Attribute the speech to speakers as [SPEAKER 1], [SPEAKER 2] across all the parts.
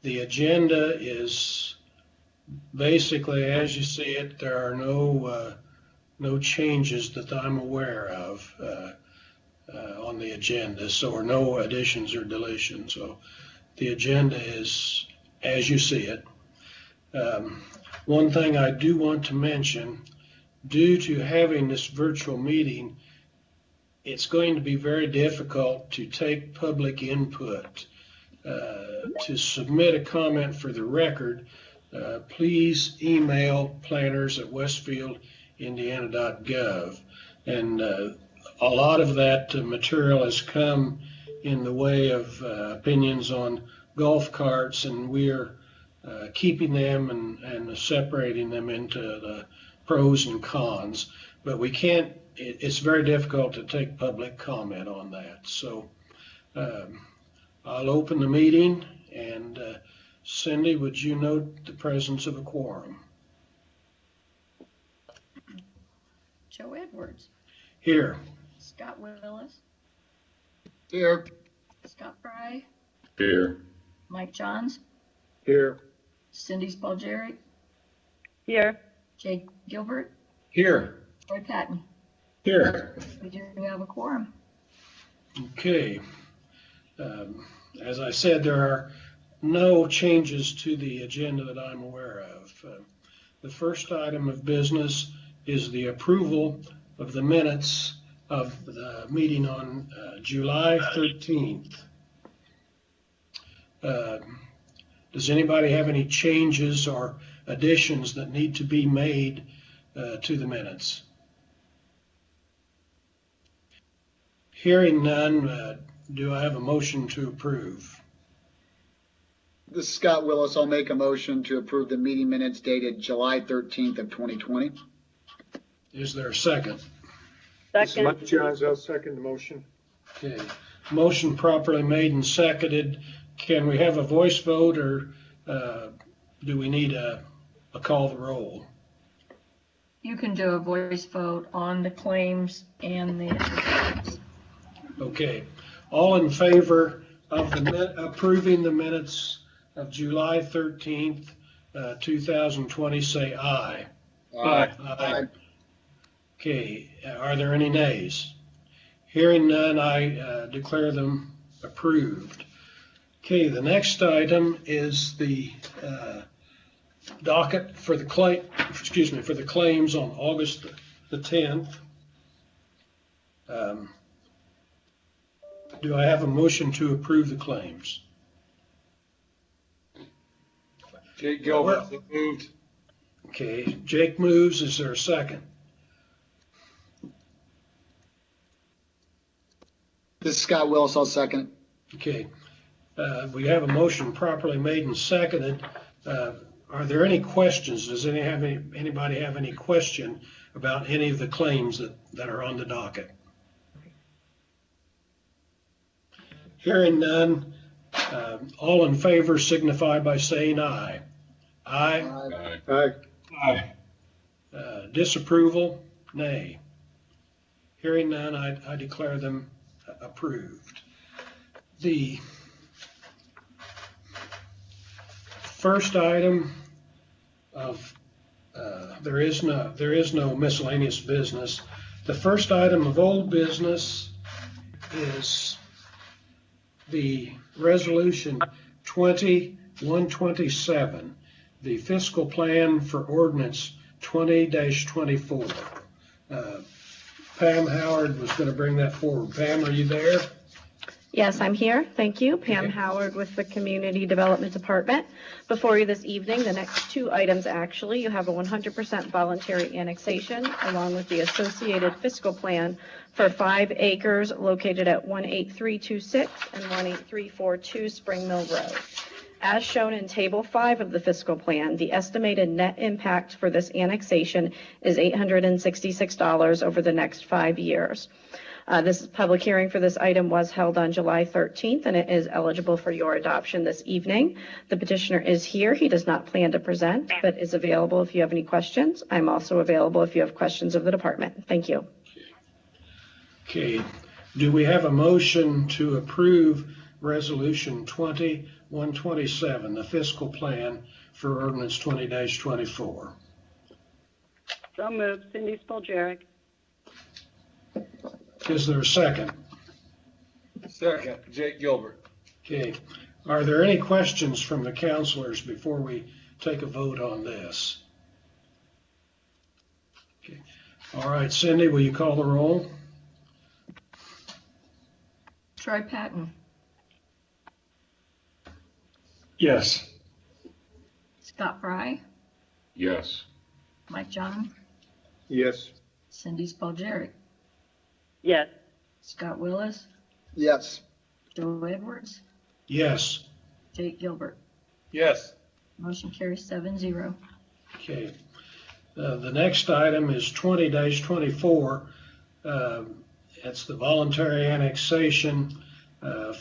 [SPEAKER 1] The agenda is basically as you see it. There are no changes that I'm aware of on the agenda, so or no additions or deletions. So the agenda is as you see it. One thing I do want to mention, due to having this virtual meeting, it's going to be very difficult to take public input. To submit a comment for the record, please email planners@westfieldindiana.gov. And a lot of that material has come in the way of opinions on golf carts, and we are keeping them and separating them into the pros and cons. But we can't, it's very difficult to take public comment on that. So I'll open the meeting, and Cindy, would you note the presence of a quorum?
[SPEAKER 2] Joe Edwards.
[SPEAKER 1] Here.
[SPEAKER 2] Scott Willis.
[SPEAKER 3] Here.
[SPEAKER 2] Scott Fry.
[SPEAKER 4] Here.
[SPEAKER 2] Mike Johns.
[SPEAKER 3] Here.
[SPEAKER 2] Cindy Spalgeri.
[SPEAKER 5] Here.
[SPEAKER 2] Jake Gilbert.
[SPEAKER 1] Here.
[SPEAKER 2] Troy Patton.
[SPEAKER 1] Here.
[SPEAKER 2] We do have a quorum.
[SPEAKER 1] Okay. As I said, there are no changes to the agenda that I'm aware of. The first item of business is the approval of the minutes of the meeting on July 13th. Does anybody have any changes or additions that need to be made to the minutes? Hearing none, do I have a motion to approve?
[SPEAKER 3] This is Scott Willis. I'll make a motion to approve the meeting minutes dated July 13th of 2020.
[SPEAKER 1] Is there a second?
[SPEAKER 5] Second.
[SPEAKER 6] Mike Johns, I'll second the motion.
[SPEAKER 1] Okay. Motion properly made and seconded. Can we have a voice vote, or do we need a call the roll?
[SPEAKER 2] You can do a voice vote on the claims and the additions.
[SPEAKER 1] Okay. All in favor of approving the minutes of July 13th, 2020, say aye.
[SPEAKER 6] Aye.
[SPEAKER 1] Aye. Okay. Are there any nays? Hearing none, I declare them approved. Okay, the next item is the docket for the claims on August the 10th. Do I have a motion to approve the claims?
[SPEAKER 6] Jake Gilbert, moved.
[SPEAKER 1] Okay, Jake moves. Is there a second?
[SPEAKER 3] This is Scott Willis. I'll second.
[SPEAKER 1] Okay, we have a motion properly made and seconded. Are there any questions? Does anybody have any question about any of the claims that are on the docket? Hearing none, all in favor signify by saying aye. Aye.
[SPEAKER 6] Aye. Aye.
[SPEAKER 1] Disapproval, nay. Hearing none, I declare them approved. The first item of there is no miscellaneous business. The first item of old business is the resolution 20-127, the fiscal plan for ordinance 20-24. Pam Howard was going to bring that forward. Pam, are you there?
[SPEAKER 5] Yes, I'm here. Thank you. Pam
[SPEAKER 1] Okay.
[SPEAKER 5] Howard with the Community Development Department. Before you this evening, the next two items actually, you have a 100% voluntary annexation along with the associated fiscal plan for 5 acres located at 18326 and 18342 Spring Mill Road. As shown in Table 5 of the fiscal plan, the estimated net impact for this annexation is $866 over the next 5 years. This public hearing for this item was held on July 13th, and it is eligible for your adoption this evening. The petitioner is here. He does not plan to present, but is available if you have any questions. I'm also available if you have questions of the department. Thank you.
[SPEAKER 1] Okay. Do we have a motion to approve Resolution 20-127, the fiscal plan for ordinance 20-24.
[SPEAKER 4] So moved, Cindy Spalgeric.
[SPEAKER 1] Is there a second?
[SPEAKER 6] Second, Jake Gilbert.
[SPEAKER 1] Okay. Are there any questions from the counselors before we take a vote on this? Okay. All right, Cindy, will you call the roll?
[SPEAKER 2] Troy Patton,
[SPEAKER 6] Yes.
[SPEAKER 2] Scott Fry,
[SPEAKER 7] Yes.
[SPEAKER 2] Mike John,
[SPEAKER 6] Yes.
[SPEAKER 2] Cindy Spalgeric,
[SPEAKER 4] Yes.
[SPEAKER 2] Scott Willis,
[SPEAKER 3] Yes.
[SPEAKER 2] Joe Edwards,
[SPEAKER 1] Yes.
[SPEAKER 2] Jake Gilbert.
[SPEAKER 6] Yes.
[SPEAKER 2] Motion carries 7-0.
[SPEAKER 1] Okay. The next item is 20-24. It's the voluntary annexation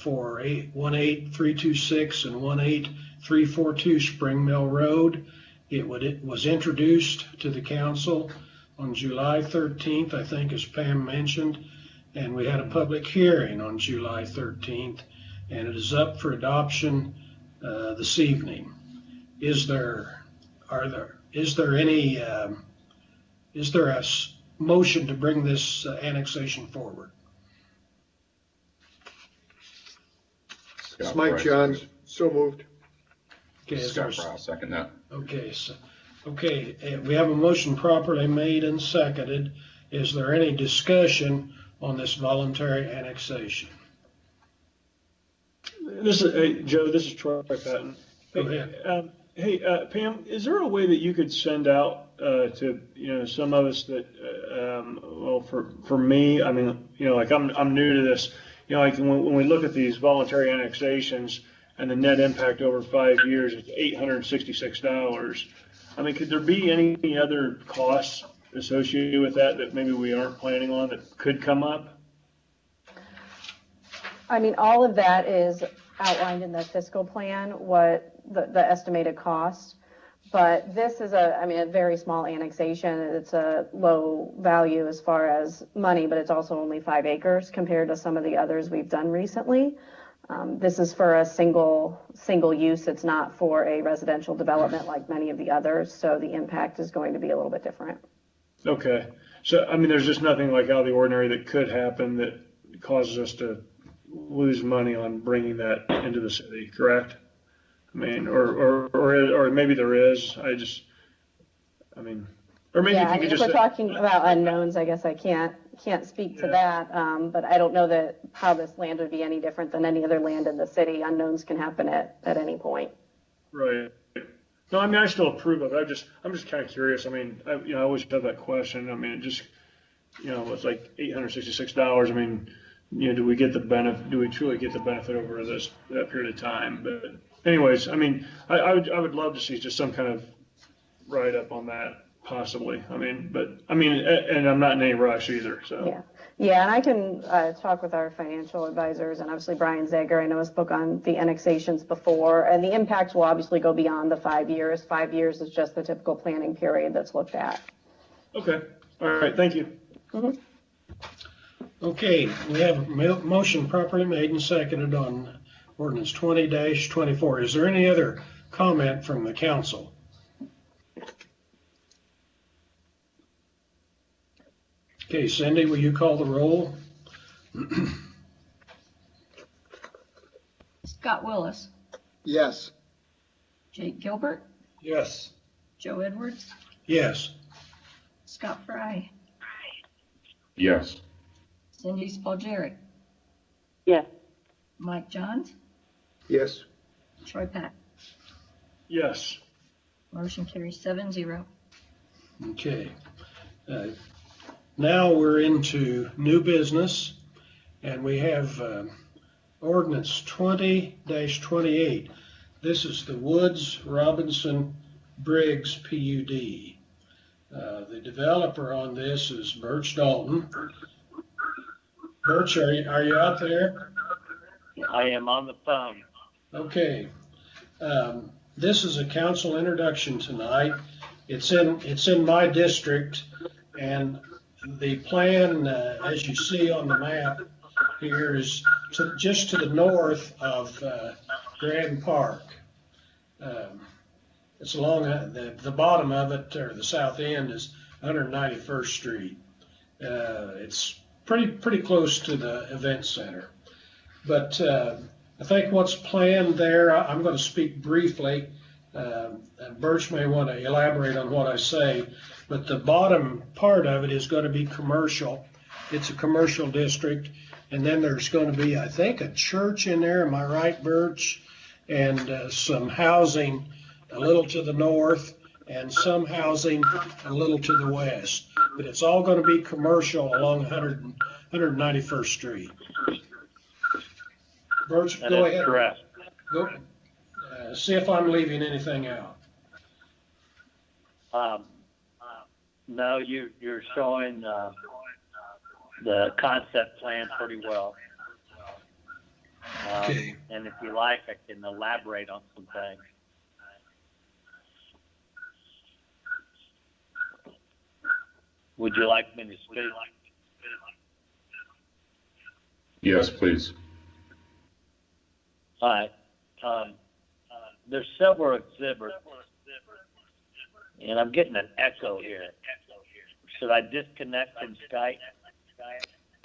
[SPEAKER 1] for 18326 and 18342 Spring Mill Road. It was introduced to the council on July 13th, I think, as Pam mentioned, and we had a public hearing on July 13th, and it is up for adoption this evening. Is there a motion to bring this annexation forward?
[SPEAKER 6] It's Mike Johns. So moved.
[SPEAKER 1] Okay, is there
[SPEAKER 7] Scott Fry, I'll second that.
[SPEAKER 1] Okay, we have a motion properly made and seconded. Is there any discussion on this voluntary annexation?
[SPEAKER 8] Hey, Joe, this is Troy Patton.
[SPEAKER 1] Go ahead.
[SPEAKER 8] Pam, is there a way that you could send out to some of us that well, for me, I mean, like I'm new to this. Like when we look at these voluntary annexations and the net impact over 5 years, it's $866. I mean, could there be any other costs associated with that maybe we aren't planning on that could come up?
[SPEAKER 5] I mean, all of that is outlined in the fiscal plan, what the estimated cost. But this is a very small annexation. It's a low value as far as money, but it's also only 5 acres compared to some of the others we've done recently. This is for a single use. It's not for a residential development like many of the others. So the impact is going to be a little bit different.
[SPEAKER 8] Okay. So, I mean, there's just nothing like out of the ordinary that could happen that causes us to lose money on bringing that into the city, correct? I mean, or maybe there is. Or maybe
[SPEAKER 5] Yeah,
[SPEAKER 8] if you could
[SPEAKER 5] if
[SPEAKER 8] just
[SPEAKER 5] we're talking about unknowns, I guess I can't speak to that. But I don't know that how this land would be any different than any other land in the city. Unknowns can happen at any point.
[SPEAKER 8] Right. No, I mean, I still approve of it. I'm just kind of curious. I mean, I always have that question. I mean, it just, it's like $866. I mean, do we get the benefit? Do we truly get the benefit over that period of time? But anyways, I mean, I would love to see just some kind of write up on that, possibly. I mean, and I'm not in any rush either. So.
[SPEAKER 5] Yeah, and I can talk with our financial advisors, and obviously Brian Zager, I know, has spoke on the annexations before, and the impacts will obviously go beyond the 5 years. 5 years is just the typical planning period that's looked at.
[SPEAKER 8] Okay. All right. Thank you.
[SPEAKER 5] Mm-hmm.
[SPEAKER 1] Okay, we have a motion properly made and seconded on ordinance 20-24. Is there any other comment from the council? Okay, Cindy, will you call the roll?
[SPEAKER 2] Scott Willis,
[SPEAKER 3] Yes.
[SPEAKER 2] Jake Gilbert,
[SPEAKER 6] Yes.
[SPEAKER 2] Joe Edwards,
[SPEAKER 1] Yes.
[SPEAKER 2] Scott Fry,
[SPEAKER 7] Yes.
[SPEAKER 2] Cindy Spalgeric,
[SPEAKER 4] Yes.
[SPEAKER 2] Mike Johns,
[SPEAKER 6] Yes.
[SPEAKER 2] Troy Patton.
[SPEAKER 8] Yes.
[SPEAKER 2] Motion carries 7-0.
[SPEAKER 1] Okay. Now we're into new business, and we have ordinance 20-28. This is the Woods Robinson Briggs PUD. The developer on this is Birch Dalton. Birch, are you out there?
[SPEAKER 9] I am on the phone.
[SPEAKER 1] Okay. This is a council introduction tonight. It's in my district, and the plan, as you see on the map here, is just to the north of Grand Park. It's along the bottom of it, or the south end, is 191st Street. It's pretty close to the event center. But I think what's planned there, I'm going to speak briefly. Birch may want to elaborate on what I say, but the bottom part of it is going to be commercial. It's a commercial district, and then there's going to be, I think, a church in there. Am I right, Birch? And some housing a little to the north, and some housing a little to the west. But it's all going to be commercial along 191st Street. Birch,
[SPEAKER 9] That
[SPEAKER 1] go
[SPEAKER 9] is
[SPEAKER 1] ahead.
[SPEAKER 9] correct.
[SPEAKER 1] Go, see if I'm leaving anything out.
[SPEAKER 9] No, you're showing the concept plan pretty well.
[SPEAKER 1] Okay.
[SPEAKER 9] And if you like, I can elaborate on some things. Would you like me to speak?
[SPEAKER 7] Yes, please.
[SPEAKER 9] All right. There's several exhibits, and I'm getting an echo here. Should I disconnect from Skype?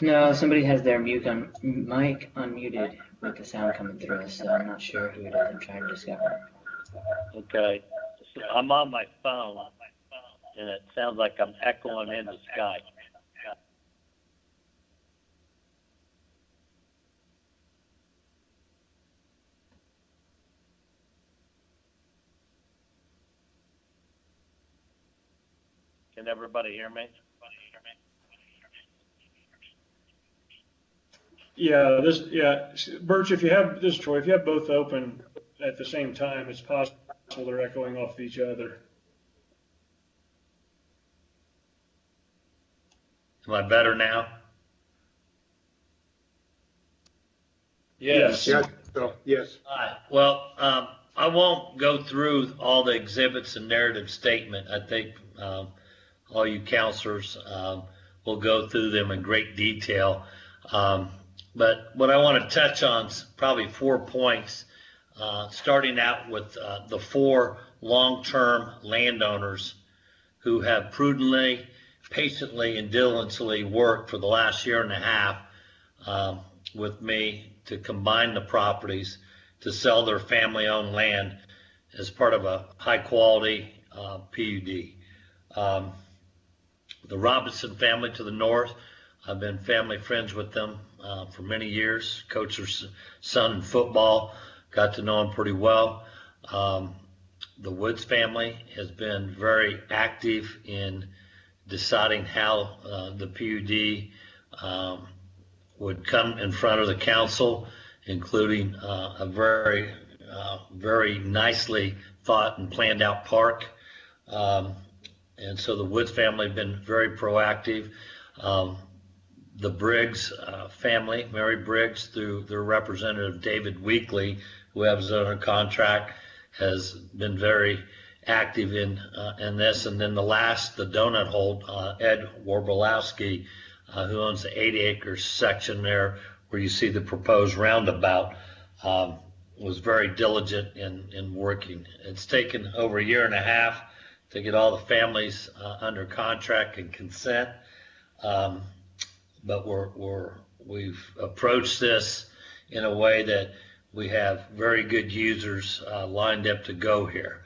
[SPEAKER 10] No, somebody has their mic unmuted with the sound coming through, so I'm not sure who it is. I'm trying to discover.
[SPEAKER 9] Okay. So I'm on my phone, and it sounds like I'm echoing into Skype. Can everybody hear me?
[SPEAKER 8] Yeah, Birch, if you have, this is Troy, if you have both open at the same time, it's possible they're echoing off of each other.
[SPEAKER 11] Am I better now?
[SPEAKER 8] Yes.
[SPEAKER 6] Yeah, so, yes.
[SPEAKER 11] All right. Well, I won't go through all the exhibits and narrative statement. I think all you counselors will go through them in great detail. But what I want to touch on is probably 4 points, starting out with the 4 long-term landowners who have prudently, patiently, and diligently worked for the last year and a half with me to combine the properties to sell their family-owned land as part of a high-quality PUD. The Robinson family to the north, I've been family friends with them for many years. Coached their son in football, got to know him pretty well. The Woods family has been very active in deciding how the PUD would come in front of the council, including a very, very nicely thought and planned out park. And so the Woods family have been very proactive. The Briggs family, Mary Briggs, through their representative David Weekly, who has under contract, has been very active in this. And then the donut hole, Ed Warbolowski, who owns the 80-acre section there where you see the proposed roundabout, was very diligent in working. It's taken over a year and a half to get all the families under contract and consent. But we've approached this in a way that we have very good users lined up to go here.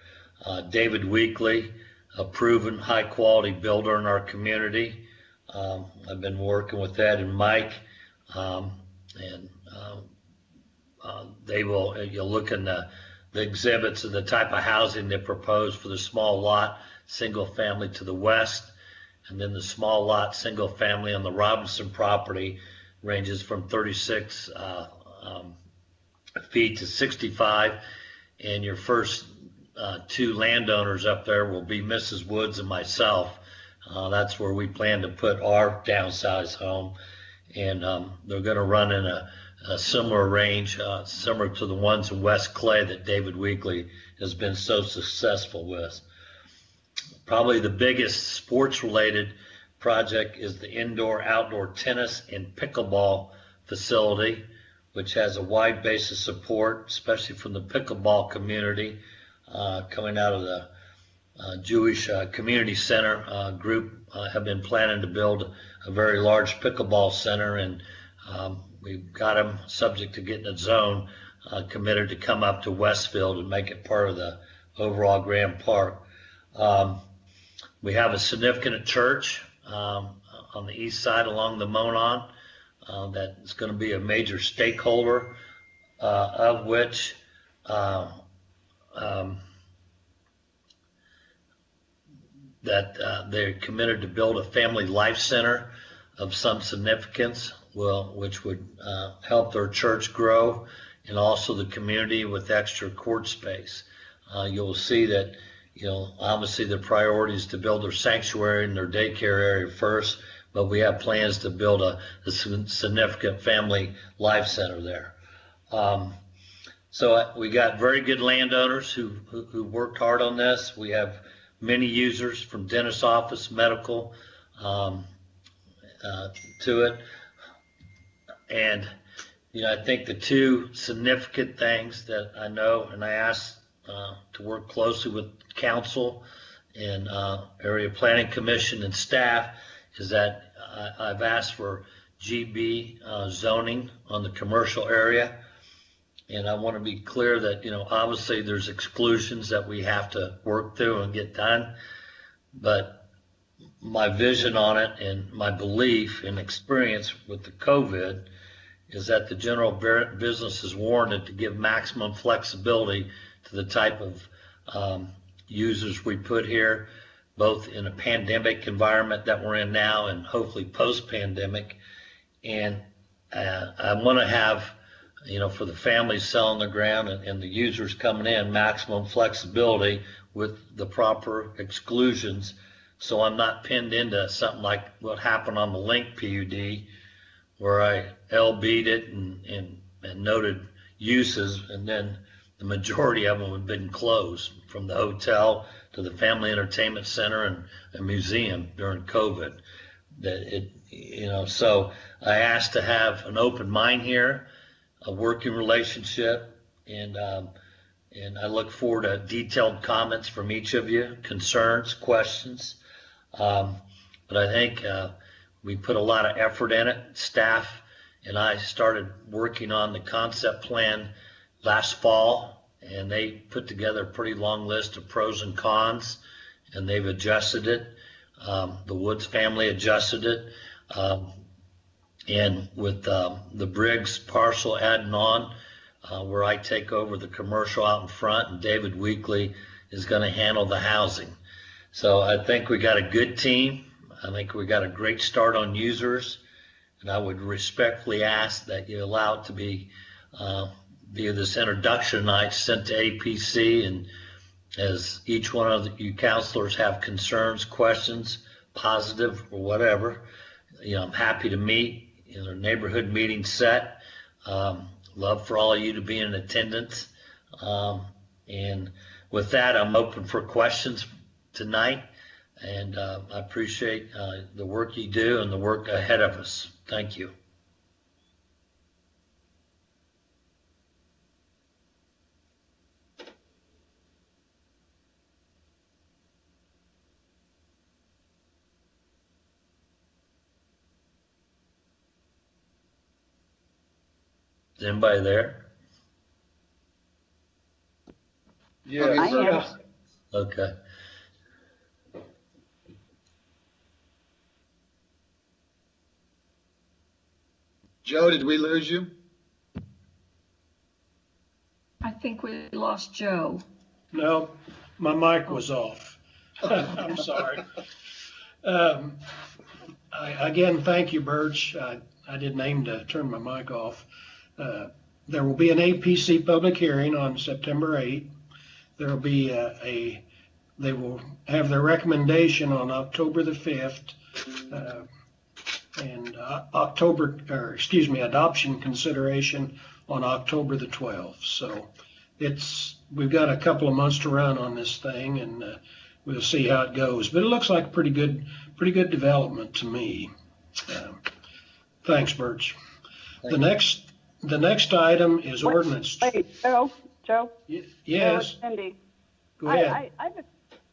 [SPEAKER 11] David Weekly, a proven high quality builder in our community. I've been working with Ed and Mike, and they will, you'll look in the exhibits of the type of housing they propose for the small lot, single family to the west. And then the small lot, single family on the Robinson property ranges from 36 feet to 65. And your first 2 landowners up there will be Mrs. Woods and myself. That's where we plan to put our downsized home. And they're going to run in a similar range, similar to the ones in West Clay that David Weekly has been so successful with. Probably the biggest sports-related project is the indoor-outdoor tennis and pickleball facility, which has a wide base of support, especially from the pickleball community, coming out of the Jewish Community Center group. Have been planning to build a very large pickleball center, and we've got them, subject to getting it zoned, committed to come up to Westfield and make it part of the overall Grand Park. We have a significant church on the east side along the Monon that is going to be a major stakeholder, of which they're committed to build a family life center of some significance, which would help their church grow, and also the community with extra court space. You'll see that, obviously the priority is to build their sanctuary and their daycare area first, but we have plans to build a significant family life center there. So we got very good landowners who worked hard on this. We have many users, from dentist office, medical, to it. And, I think the two significant things that I know, and I asked to work closely with council and area planning commission and staff, is that I've asked for GB zoning on the commercial area. And I want to be clear that, obviously there's exclusions that we have to work through and get done. But my vision on it and my belief and experience with the COVID is that the general business is warranted to give maximum flexibility to the type of users we put here, both in a pandemic environment that we're in now and hopefully post-pandemic. And I want to have, for the families selling the ground and the users coming in, maximum flexibility with the proper exclusions. So I'm not pinned into something like what happened on the Link PUD, where I LB'd it and noted uses, and then the majority of them have been closed, from the hotel to the family entertainment center and a museum during COVID. So I asked to have an open mind here, a working relationship, and I look forward to detailed comments from each of you, concerns, questions. But I think we put a lot of effort in it. Staff and I started working on the concept plan last fall, and they put together a pretty long list of pros and cons, and they've adjusted it. The Woods family adjusted it. And with the Briggs parcel adding on, where I take over the commercial out in front, and David Weekly is going to handle the housing. So I think we got a good team. I think we got a great start on users, and I would respectfully ask that you allow it to be via this introduction night sent to APC, and as each one of you counselors have concerns, questions, positive or whatever, I'm happy to meet. A neighborhood meeting set. Love for all of you to be in attendance. And with that, I'm open for questions tonight. And I appreciate the work you do and the work ahead of us. Thank you. Is anybody there?
[SPEAKER 6] Yes.
[SPEAKER 4] I am.
[SPEAKER 11] Okay.
[SPEAKER 3] Joe, did we lose you?
[SPEAKER 2] I think we lost Joe.
[SPEAKER 1] No, my mic was off. I'm sorry. Again, thank you, Birch. I didn't aim to turn my mic off. There will be an APC public hearing on September 8th. There will be they will have their recommendation on October the 5th, and adoption consideration on October the 12th. So we've got a couple of months to run on this thing, and we'll see how it goes. But it looks like pretty good development to me. Thanks, Birch. The next The next item is ordinance.
[SPEAKER 4] Wait, Joe?
[SPEAKER 1] Yes,
[SPEAKER 4] Cindy.
[SPEAKER 1] go ahead.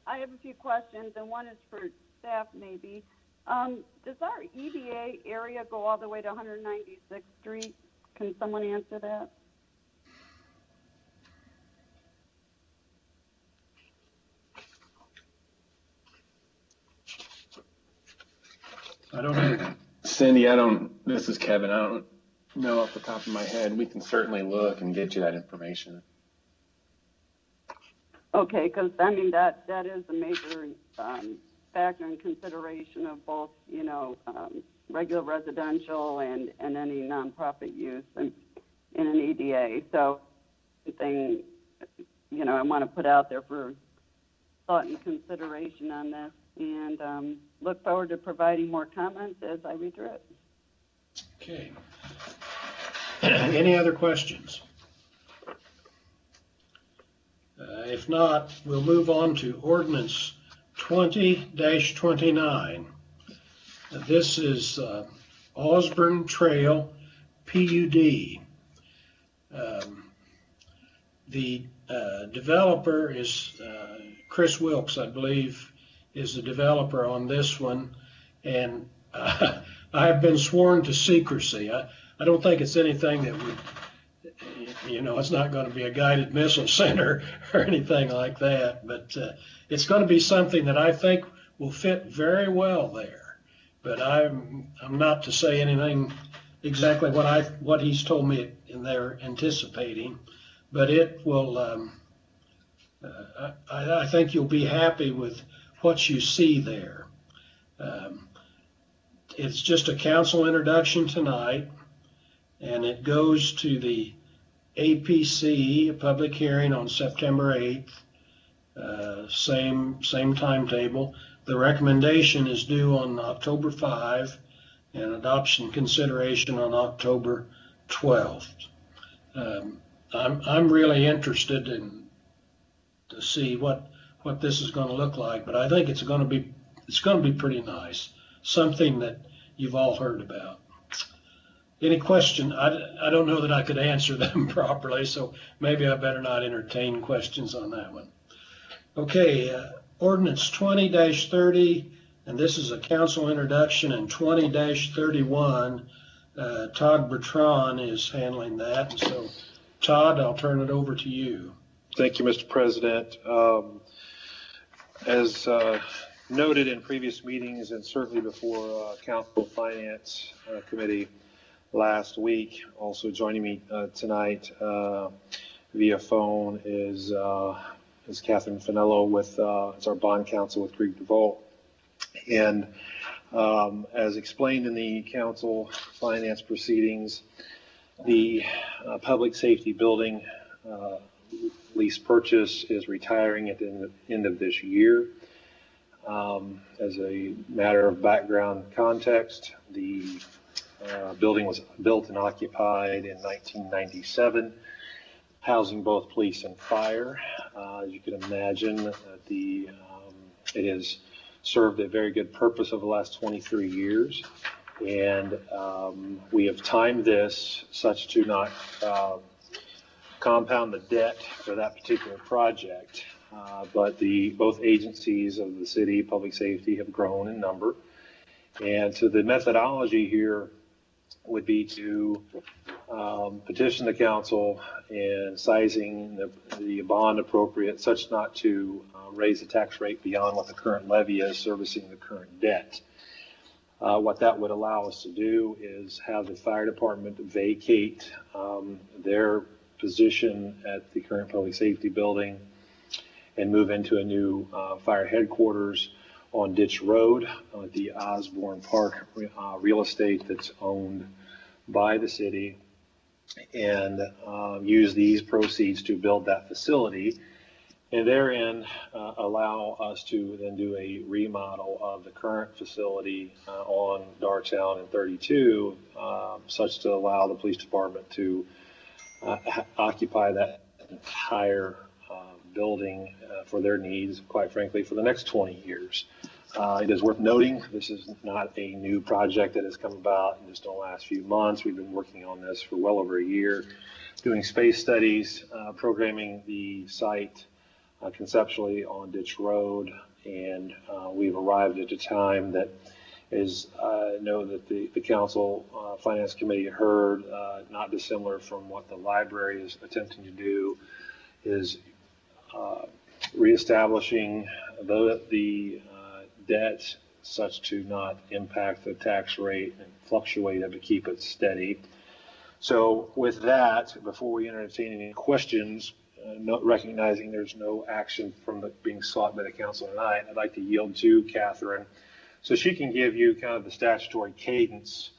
[SPEAKER 4] I have a few questions, and one is for staff maybe. Does our EDA area go all the way to 196th Street? Can someone answer that?
[SPEAKER 1] I don't know.
[SPEAKER 12] Cindy, this is Kevin. I don't know off the top of my head. We can certainly look and get you that information.
[SPEAKER 4] Okay, because I mean that is a major factor in consideration of both, regular residential and any nonprofit use in an EDA. So, something, I want to put out there for thought and consideration on this, and look forward to providing more comments as I read through it.
[SPEAKER 1] Okay. Any other questions? If not, we'll move on to ordinance 20-29. This is Osborne Trail PUD. The developer is Chris Wilkes, I believe, is the developer on this one, and I have been sworn to secrecy. I don't think it's anything that would, it's not going to be a guided missile center or anything like that, but it's going to be something that I think will fit very well there. But I'm not to say anything exactly what he's told me in there anticipating, but it will. I think you'll be happy with what you see there. It's just a council introduction tonight, and it goes to the APC, a public hearing on September 8th, same timetable. The recommendation is due on October 5 and adoption consideration on October 12th. I'm really interested to see what this is going to look like, but I think it's going to be pretty nice, something that you've all heard about. Any question? I don't know that I could answer them properly, so maybe I better not entertain questions on that one. Okay, ordinance 20-30, and this is a council introduction, and 20-31, Todd Bertrand is handling that. And so, Todd, I'll turn it over to you.
[SPEAKER 13] Thank you, Mr. President. As noted in previous meetings and certainly before Council Finance Committee last week, also joining me tonight via phone is Catherine Finello with it's our bond counsel with Greg DeVault. And as explained in the Council Finance proceedings, the public safety building lease purchase is retiring at the end of this year. As a matter of background context, the building was built and occupied in 1997, housing both police and fire. As you can imagine, it has served a very good purpose over the last 23 years. And we have timed this such to not compound the debt for that particular project. But both agencies of the city, public safety, have grown in number. And so the methodology here would be to petition the council and sizing the bond appropriate such not to raise the tax rate beyond what the current levy is servicing the current debt. What that would allow us to do is have the fire department vacate their position at the current public safety building and move into a new fire headquarters on Ditch Road, the Osborne Park real estate that's owned by the city, and use these proceeds to build that facility, and therein allow us to then do a remodel of the current facility on Darktown and 32, such to allow the police department to occupy that entire building for their needs, quite frankly, for the next 20 years. It is worth noting, this is not a new project that has come about in just the last few months. We've been working on this for well over a year, doing space studies, programming the site conceptually on Ditch Road, and we've arrived at a time that is, I know that the council finance committee heard, not dissimilar from what the library is attempting to do, is reestablishing the debt such to not impact the tax rate and fluctuate it, to keep it steady. So with that, before we entertain any questions, recognizing there's no action being sought by the council tonight, I'd like to yield to Catherine so she can give you kind of the statutory cadence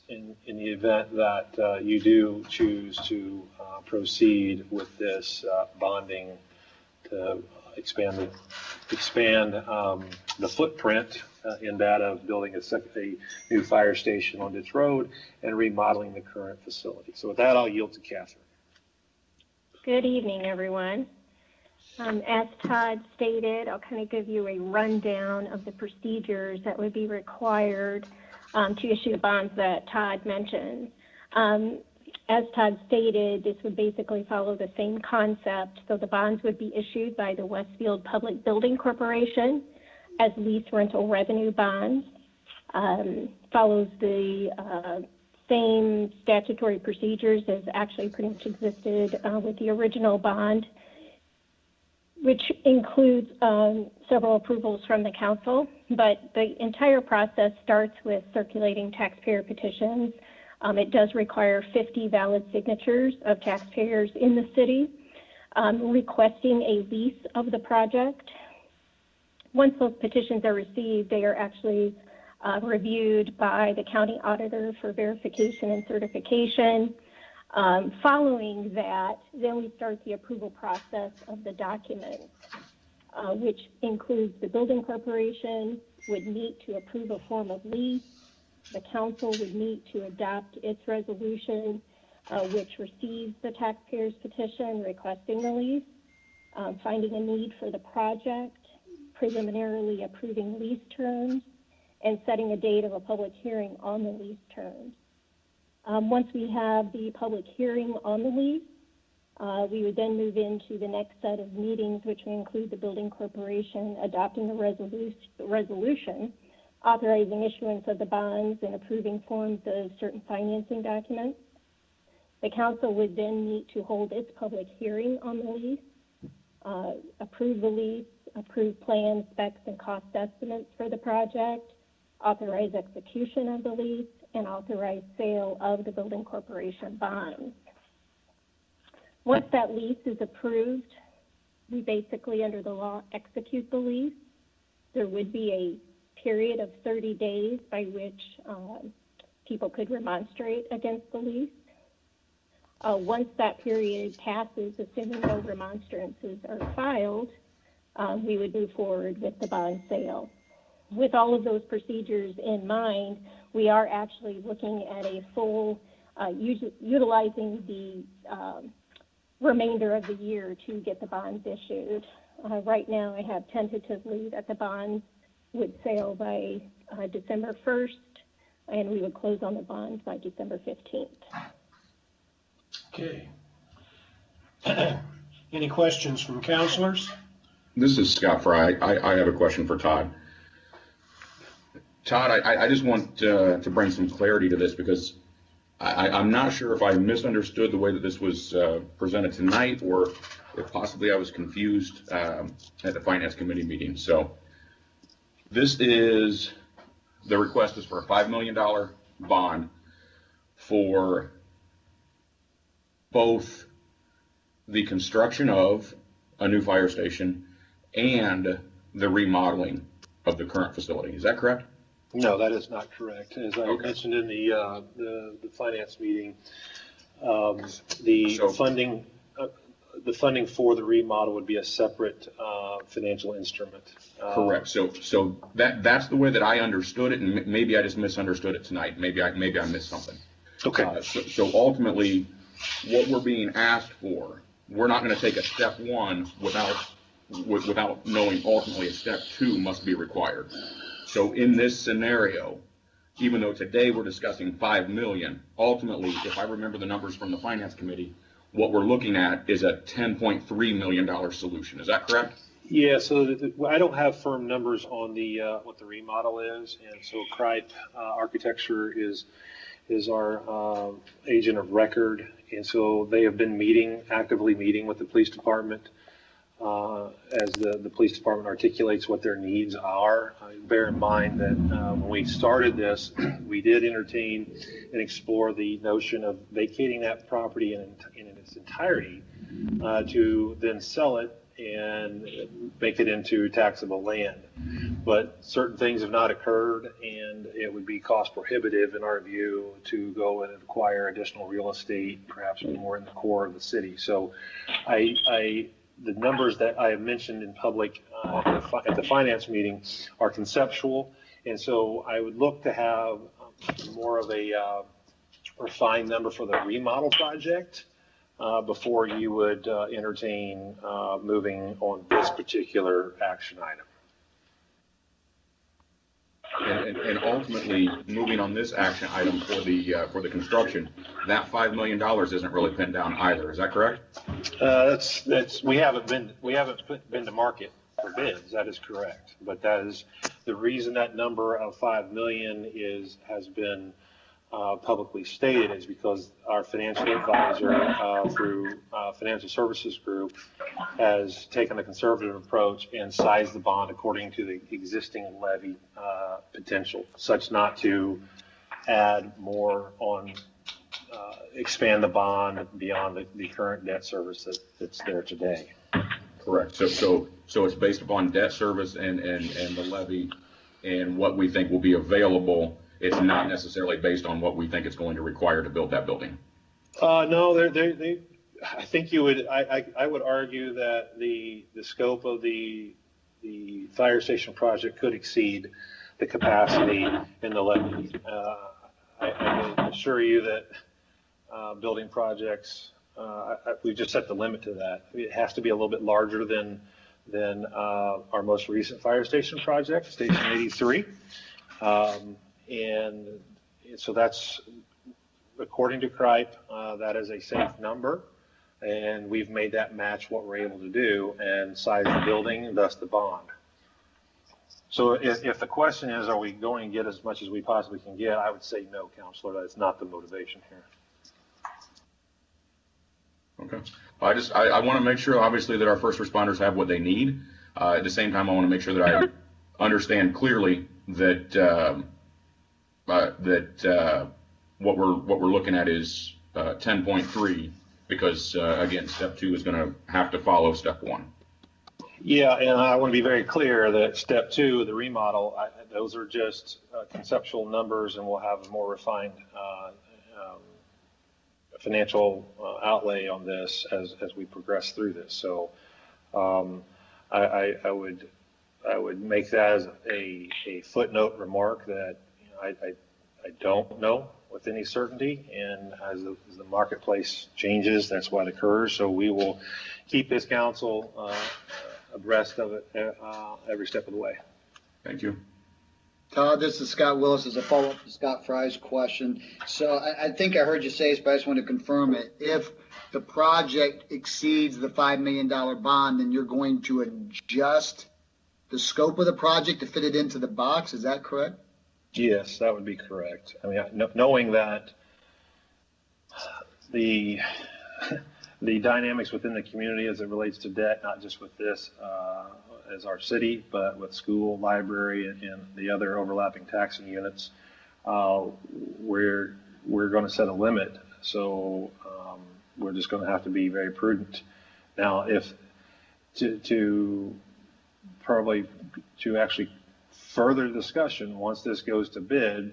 [SPEAKER 13] in the event that you do choose to proceed with this bonding to expand the footprint in that of building a new fire station on Ditch Road and remodeling the current facility. So with that, I'll yield to Catherine.
[SPEAKER 14] Good evening, everyone. As Todd stated, I'll kind of give you a rundown of the procedures that would be required to issue the bonds that Todd mentioned. As Todd stated, this would basically follow the same concept. So the bonds would be issued by the Westfield Public Building Corporation as lease rental revenue bonds. Follows the same statutory procedures as actually pretty much existed with the original bond, which includes several approvals from the council. But the entire process starts with circulating taxpayer petitions. It does require 50 valid signatures of taxpayers in the city requesting a lease of the project. Once those petitions are received, they are actually reviewed by the county auditor for verification and certification. Following that, then we start the approval process of the documents, which includes the building corporation would meet to approve a form of lease. The council would meet to adopt its resolution, which receives the taxpayer's petition requesting the lease, finding a need for the project, preliminarily approving lease terms, and setting a date of a public hearing on the lease terms. Once we have the public hearing on the lease, we would then move into the next set of meetings, which would include the building corporation adopting the resolution, authorizing issuance of the bonds and approving forms of certain financing documents. The council would then meet to hold its public hearing on the lease, approve the lease, approve plans, specs, and cost estimates for the project, authorize execution of the lease, and authorize sale of the building corporation bonds. Once that lease is approved, we basically, under the law, execute the lease. There would be a period of 30 days by which people could remonstrate against the lease. Once that period passes, assuming no remonstrances are filed, we would move forward with the bond sale. With all of those procedures in mind, we are actually looking at a full, utilizing the remainder of the year to get the bonds issued. Right now, I have tentatively that the bonds would sail by December 1st, and we would close on the bonds by December 15th.
[SPEAKER 1] Okay. Any questions from counselors?
[SPEAKER 7] This is Scott Fry. I have a question for Todd. Todd, I just want to bring some clarity to this because I'm not sure if I misunderstood the way that this was presented tonight or if possibly I was confused at the Finance Committee meeting. So this is, the request is for a $5 million bond for both the construction of a new fire station and the remodeling of the current facility. Is that correct?
[SPEAKER 13] No, that is not correct. As I mentioned in the finance meeting, the funding for the remodel would be a separate financial instrument.
[SPEAKER 7] Correct. So that's the way that I understood it, and maybe I just misunderstood it tonight. Maybe I missed something.
[SPEAKER 13] Okay.
[SPEAKER 7] So ultimately, what we're being asked for, we're not going to take a step one without without knowing ultimately if step 2 must be required. So in this scenario, even though today we're discussing 5 million, ultimately, if I remember the numbers from the Finance Committee, what we're looking at is a $10.3 million solution. Is that correct?
[SPEAKER 13] Yeah, so I don't have firm numbers on the what the remodel is, and so Cripe Architecture is our agent of record, and so they have been actively meeting with the police department as the police department articulates what their needs are. Bear in mind that when we started this, we did entertain and explore the notion of vacating that property in its entirety to then sell it and make it into taxable land. But certain things have not occurred, and it would be cost prohibitive in our view to go and acquire additional real estate, perhaps more in the core of the city. So the numbers that I have mentioned in public at the finance meeting are conceptual, and so I would look to have more of a refined number for the remodel project before you would entertain moving on this particular action item.
[SPEAKER 7] And ultimately, moving on this action item for the construction, that $5 million isn't really pinned down either. Is that correct?
[SPEAKER 13] We haven't been to market for bids. That is correct. But that is the reason that number of 5 million has been publicly stated is because our financial advisor through Financial Services Group has taken a conservative approach and sized the bond according to the existing levy potential, such not to add more on, expand the bond beyond the current debt service that's there today.
[SPEAKER 7] Correct. So it's based upon debt service and the levy and what we think will be available. It's not necessarily based on what we think it's going to require to build that building.
[SPEAKER 13] No, I think I would argue that the scope of the fire station project could exceed the capacity in the levy. I can assure you that building projects, we've just set the limit to that. It has to be a little bit larger than our most recent fire station project, Station 83. And so that's, according to Cripe, that is a safe number, and we've made that match what we're able to do and size the building and thus the bond. So if the question is, are we going to get as much as we possibly can get, I would say no, Counselor. That's not the motivation here.
[SPEAKER 7] Okay. I want to make sure, obviously, that our first responders have what they need. At the same time, I want to make sure that I understand clearly that what we're looking at is 10.3 because again, step 2 is going to have to follow step 1.
[SPEAKER 13] Yeah, and I want to be very clear that step 2, the remodel, those are just conceptual numbers, and we'll have a more refined financial outlay on this as we progress through this. So I would make that as a footnote remark that I don't know with any certainty, and as the marketplace changes, that's what occurs. So we will keep this council abreast of it every step of the way.
[SPEAKER 7] Thank you.
[SPEAKER 3] Todd, this is Scott Willis as a follow-up to Scott Fry's question. So I think I heard you say this, but I just want to confirm it. If the project exceeds the $5 million bond, then you're going to adjust the scope of the project to fit it into the box. Is that correct?
[SPEAKER 13] Yes, that would be correct. I mean, knowing that the dynamics within the community as it relates to debt, not just with this as our city, but with school, library, and the other overlapping taxing units, we're going to set a limit. So we're just going to have to be very prudent. Now, if to actually further discussion, once this goes to bid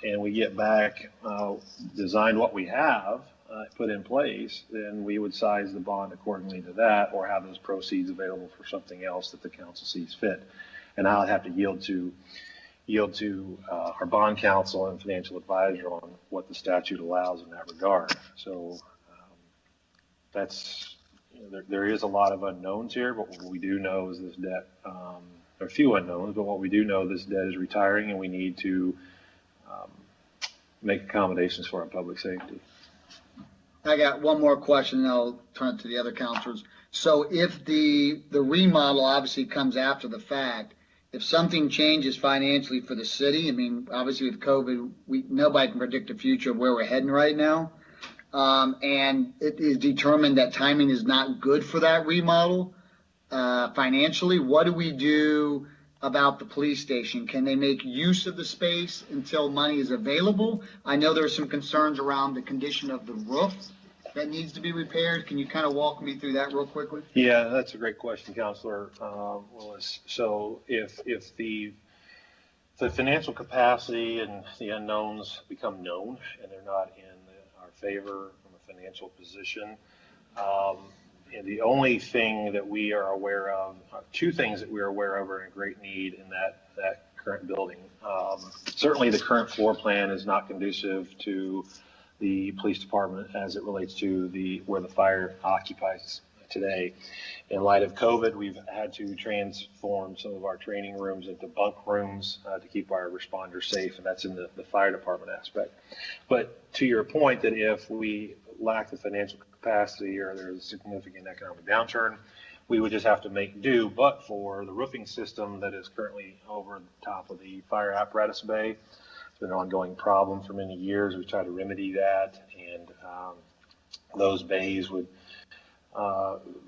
[SPEAKER 13] and we get back designed what we have put in place, then we would size the bond accordingly to that, or have those proceeds available for something else that the council sees fit. And I'll have to yield to our bond counsel and financial advisor on what the statute allows in that regard. So that's there is a lot of unknowns here, but what we do know is this debt, there are a few unknowns, but what we do know, this debt is retiring and we need to make accommodations for our public safety.
[SPEAKER 3] I got one more question, and I'll turn it to the other counselors. So if the remodel obviously comes after the fact, if something changes financially for the city, I mean, obviously with COVID, nobody can predict the future of where we're heading right now. And it is determined that timing is not good for that remodel financially. What do we do about the police station? Can they make use of the space until money is available? I know there are some concerns around the condition of the roof that needs to be repaired. Can you kind of walk me through that real quickly?
[SPEAKER 13] Yeah, that's a great question, Councilor Willis. So if the financial capacity and the unknowns become known and they're not in our favor from a financial position, and the only thing that we are aware of, two things that we are aware of are in great need in that current building. Certainly the current floor plan is not conducive to the police department as it relates to where the fire occupies today. In light of COVID, we've had to transform some of our training rooms into bunk rooms to keep our responders safe, and that's in the fire department aspect. But to your point that if we lack the financial capacity or there's a significant economic downturn, we would just have to make do, but for the roofing system that is currently over the top of the fire apparatus bay. It's been an ongoing problem for many years. We try to remedy that, and those bays would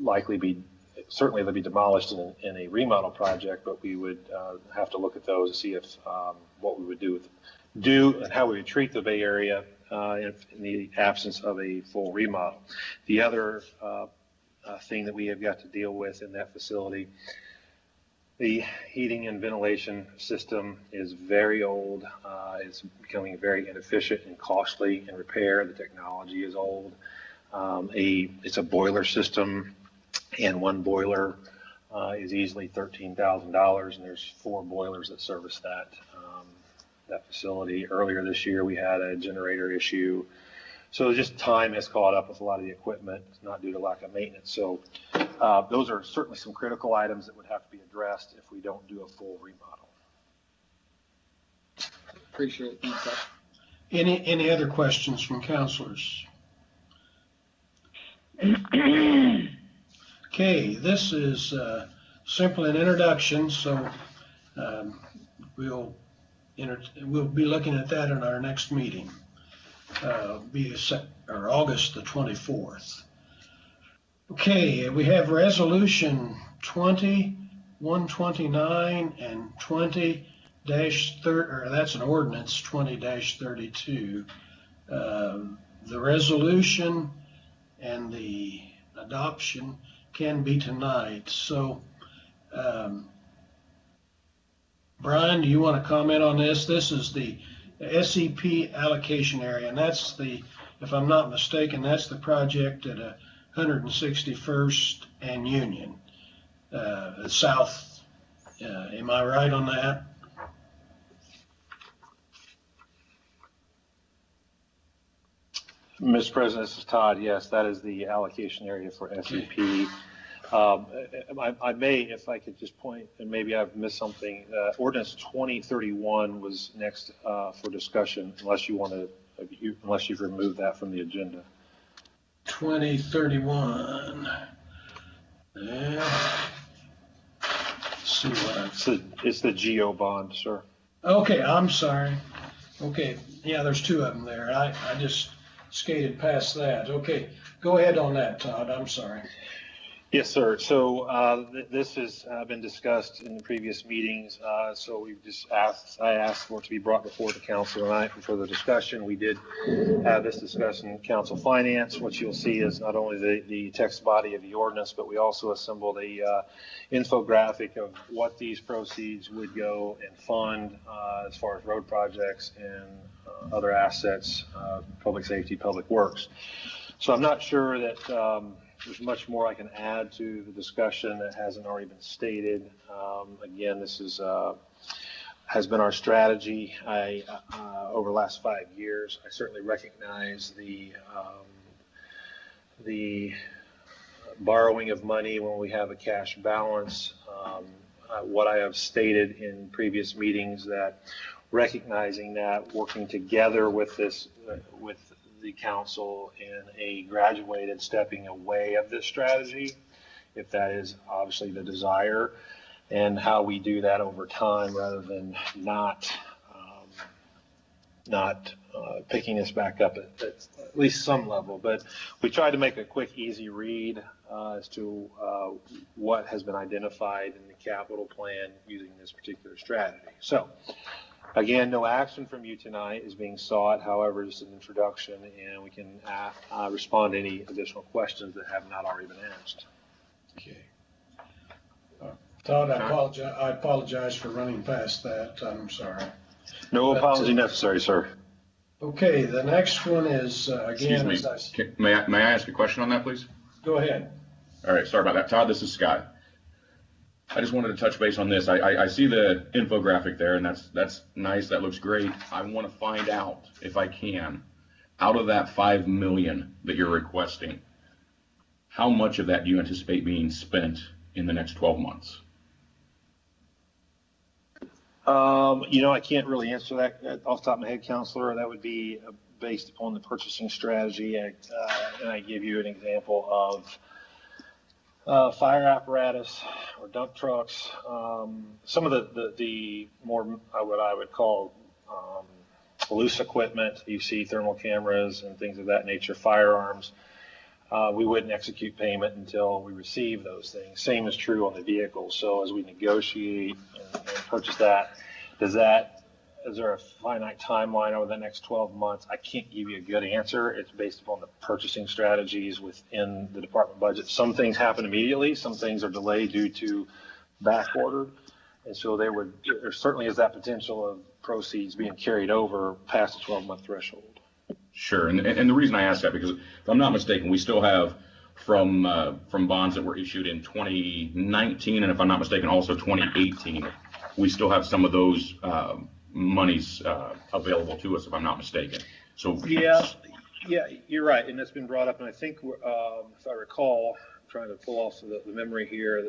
[SPEAKER 13] likely be, certainly they'll be demolished in a remodel project, but we would have to look at those to see if what we would do and how we would treat the Bay Area in the absence of a full remodel. The other thing that we have got to deal with in that facility, the heating and ventilation system is very old. It's becoming very inefficient and costly in repair. The technology is old. It's a boiler system, and one boiler is easily $13,000, and there's 4 boilers that service that facility. Earlier this year, we had a generator issue. So just time has caught up with a lot of the equipment. It's not due to lack of maintenance. So those are certainly some critical items that would have to be addressed if we don't do a full remodel.
[SPEAKER 3] Appreciate it. Thanks, Doc.
[SPEAKER 1] Any other questions from counselors? Okay, this is simply an introduction, so we'll be looking at that in our next meeting. August the 24th. Okay, we have resolution 20-129 and 20-30, that's an ordinance 20-32. The resolution and the adoption can be tonight. So, Brian, do you want to comment on this? This is the SEP allocation area, and that's if I'm not mistaken, that's the project at 161st and Union, south. Am I right on that?
[SPEAKER 13] Mr. President, this is Todd. Yes, that is the allocation area for SEP. I may, if I could just point, and maybe I've missed something, ordinance 2031 was next for discussion, unless you've removed that from the agenda.
[SPEAKER 1] 2031. Yeah. Let's see what
[SPEAKER 13] it's the GO bond, sir.
[SPEAKER 1] Okay, I'm sorry. Okay, yeah, there's 2 of them there. I just skated past that. Okay, go ahead on that, Todd. I'm sorry.
[SPEAKER 13] Yes, sir. So this has been discussed in the previous meetings. So we've just I asked for it to be brought before the council tonight for further discussion. We did have this discussion in council finance. What you'll see is not only the text body of the ordinance, but we also assembled a infographic of what these proceeds would go and fund as far as road projects and other assets, public safety, public works. So I'm not sure that there's much more I can add to the discussion that hasn't already been stated. Again, this has been our strategy over the last 5 years. I certainly recognize the borrowing of money when we have a cash balance. What I have stated in previous meetings, that recognizing that working together with with the council in a graduated stepping away of this strategy, if that is obviously the desire, and how we do that over time rather than not picking this back up at least some level. But we tried to make a quick, easy read as to what has been identified in the capital plan using this particular strategy. So again, no action from you tonight is being sought. However, just an introduction, and we can respond to any additional questions that have not already been asked.
[SPEAKER 1] Okay. Todd, I apologize for running past that. I'm sorry.
[SPEAKER 13] No apology necessary, sir.
[SPEAKER 1] Okay, the next one is, again,
[SPEAKER 7] Excuse me. May I ask a question on that, please?
[SPEAKER 1] Go ahead.
[SPEAKER 7] All right, sorry about that. Todd, this is Scott. I just wanted to touch base on this. I see the infographic there, and that's nice. That looks great. I want to find out, if I can, out of that $5 million that you're requesting, how much of that do you anticipate being spent in the next 12 months?
[SPEAKER 13] I can't really answer that off the top of my head, Counselor. That would be based upon the purchasing strategy. And I give you an example of fire apparatus or dump trucks. Some of the more what I would call loose equipment. You see thermal cameras and things of that nature, firearms. We wouldn't execute payment until we receive those things. Same is true on the vehicles. So as we negotiate and purchase that, is there a finite timeline over the next 12 months? I can't give you a good answer. It's based upon the purchasing strategies within the department budget. Some things happen immediately. Some things are delayed due to back ordered. And so there certainly is that potential of proceeds being carried over past the 12-month threshold.
[SPEAKER 7] Sure, and the reason I ask that, because if I'm not mistaken, we still have from bonds that were issued in 2019, and if I'm not mistaken, also 2018, we still have some of those monies available to us, if I'm not mistaken. So
[SPEAKER 13] yeah, you're right, and that's been brought up, and I think if I recall, I'm trying to pull off the memory here,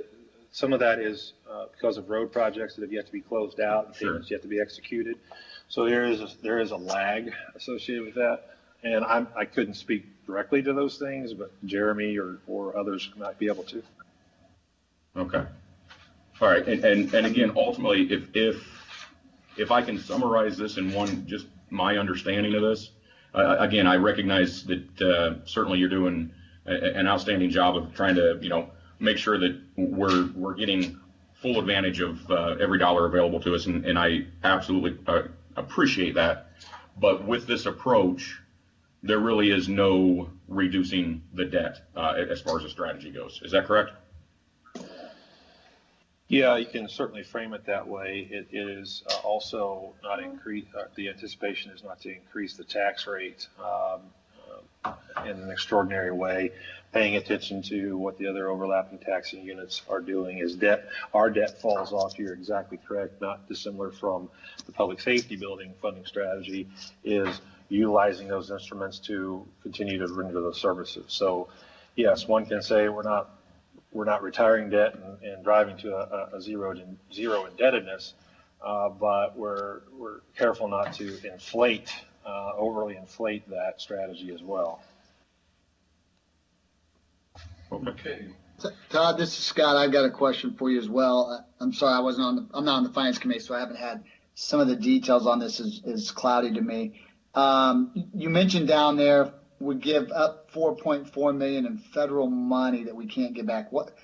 [SPEAKER 13] some of that is because of road projects that have yet to be closed out and payments yet to be executed. So there is a lag associated with that. And I couldn't speak directly to those things, but Jeremy or others might be able to.
[SPEAKER 7] Okay. All right. And again, ultimately, if I can summarize this in one, just my understanding of this, again, I recognize that certainly you're doing an outstanding job of trying to, make sure that we're getting full advantage of every dollar available to us, and I absolutely appreciate that. But with this approach, there really is no reducing the debt as far as the strategy goes. Is that correct?
[SPEAKER 13] Yeah, you can certainly frame it that way. It is also not increase. The anticipation is not to increase the tax rate in an extraordinary way. Paying attention to what the other overlapping taxing units are doing is our debt falls off. You're exactly correct. Not dissimilar from the public safety building funding strategy is utilizing those instruments to continue to render those services. So yes, one can say we're not retiring debt and driving to a zero indebtedness, but we're careful not to overly inflate that strategy as well.
[SPEAKER 7] Okay.
[SPEAKER 3] Todd, this is Scott. I've got a question for you as well. I'm sorry, I'm not on the finance committee, so I haven't had some of the details on this is cloudy to me. You mentioned down there would give up $4.4 million in federal money that we can't get back. What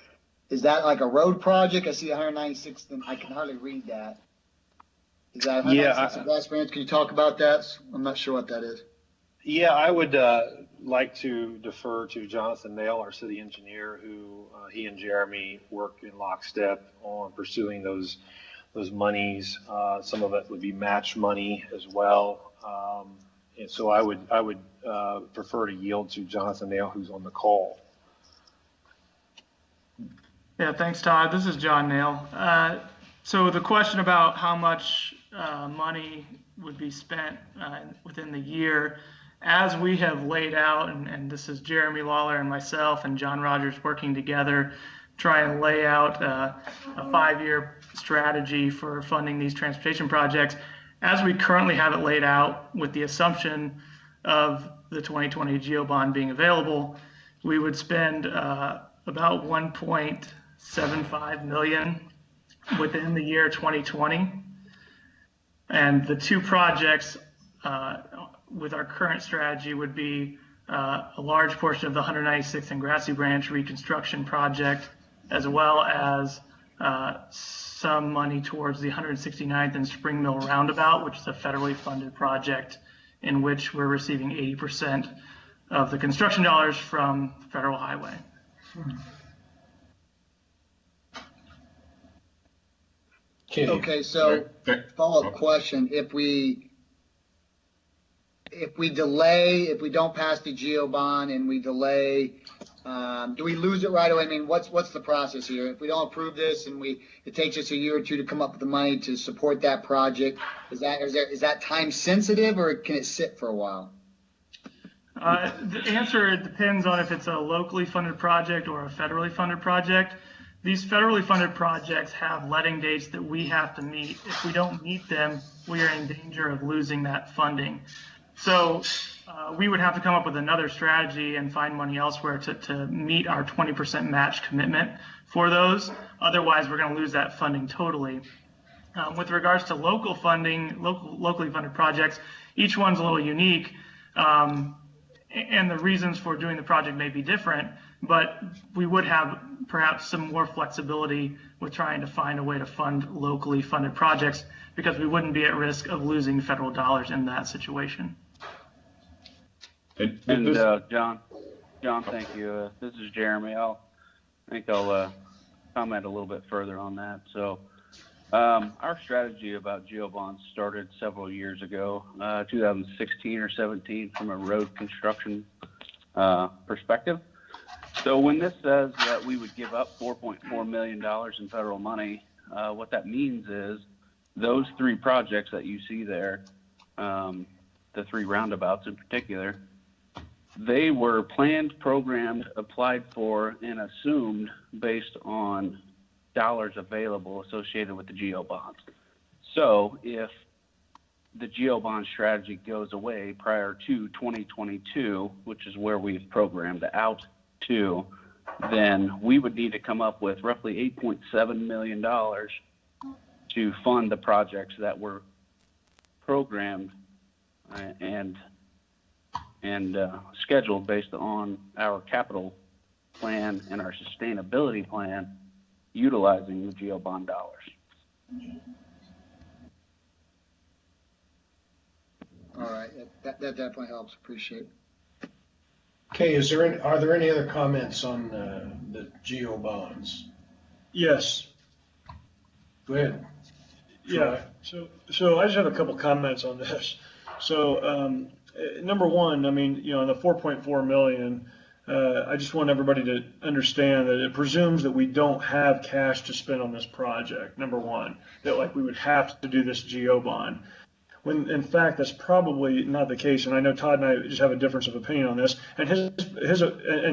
[SPEAKER 3] is that, like a road project? I see 196, and I can hardly read that. Is that 196 of gas branch? Can you talk about that? I'm not sure what that is.
[SPEAKER 13] Yeah, I would like to defer to Jonathan Nail, our city engineer, who he and Jeremy work in lockstep on pursuing those monies. Some of it would be match money as well. And so I would prefer to yield to Jonathan Nail, who's on the call.
[SPEAKER 15] Yeah, thanks, Todd. This is John Nail. So the question about how much money would be spent within the year, as we have laid out, and this is Jeremy Lawler and myself and John Rogers working together, try and lay out a 5-year strategy for funding these transportation projects. As we currently have it laid out, with the assumption of the 2020 GEO bond being available, we would spend about 1.75 million within the year 2020. And the two projects with our current strategy would be a large portion of the 196th and Grassy Branch reconstruction project, as well as some money towards the 169th and Spring Mill roundabout, which is a federally funded project in which we're receiving 80% of the construction dollars from federal highway.
[SPEAKER 3] Okay, so follow-up question. If we delay, if we don't pass the GEO bond and we delay, do we lose it right away? I mean, what's the process here? If we don't approve this and it takes us a year or two to come up with the money to support that project, is that time sensitive, or can it sit for a while?
[SPEAKER 15] The answer depends on if it's a locally funded project or a federally funded project. These federally funded projects have letting dates that we have to meet. If we don't meet them, we are in danger of losing that funding. So we would have to come up with another strategy and find money elsewhere to meet our 20% match commitment for those. Otherwise, we're going to lose that funding totally. With regards to local funding, locally funded projects, each one's a little unique. And the reasons for doing the project may be different, but we would have perhaps some more flexibility with trying to find a way to fund locally funded projects, because we wouldn't be at risk of losing federal dollars in that situation.
[SPEAKER 16] And John, thank you. This is Jeremy. I think I'll comment a little bit further on that. So our strategy about GEO bonds started several years ago, 2016 or 17, from a road construction perspective. So when this says that we would give up $4.4 million in federal money, what that means is those three projects that you see there, the three roundabouts in particular, they were planned, programmed, applied for, and assumed based on dollars available associated with the GEO bonds. So if the GEO bond strategy goes away prior to 2022, which is where we've programmed out to, then we would need to come up with roughly $8.7 million to fund the projects that were programmed and scheduled based on our capital plan and our sustainability plan utilizing the GEO bond dollars.
[SPEAKER 3] All right, that definitely helps. Appreciate it.
[SPEAKER 1] Okay, are there any other comments on the GEO bonds?
[SPEAKER 8] Yes.
[SPEAKER 1] Go ahead.
[SPEAKER 8] Yeah. So I just have a couple comments on this. So number one, I mean, the 4.4 million. I just want everybody to understand that it presumes that we don't have cash to spend on this project. Number one, that we would have to do this GEO bond, when in fact that's probably not the case. And I know Todd and I just have a difference of opinion on this, and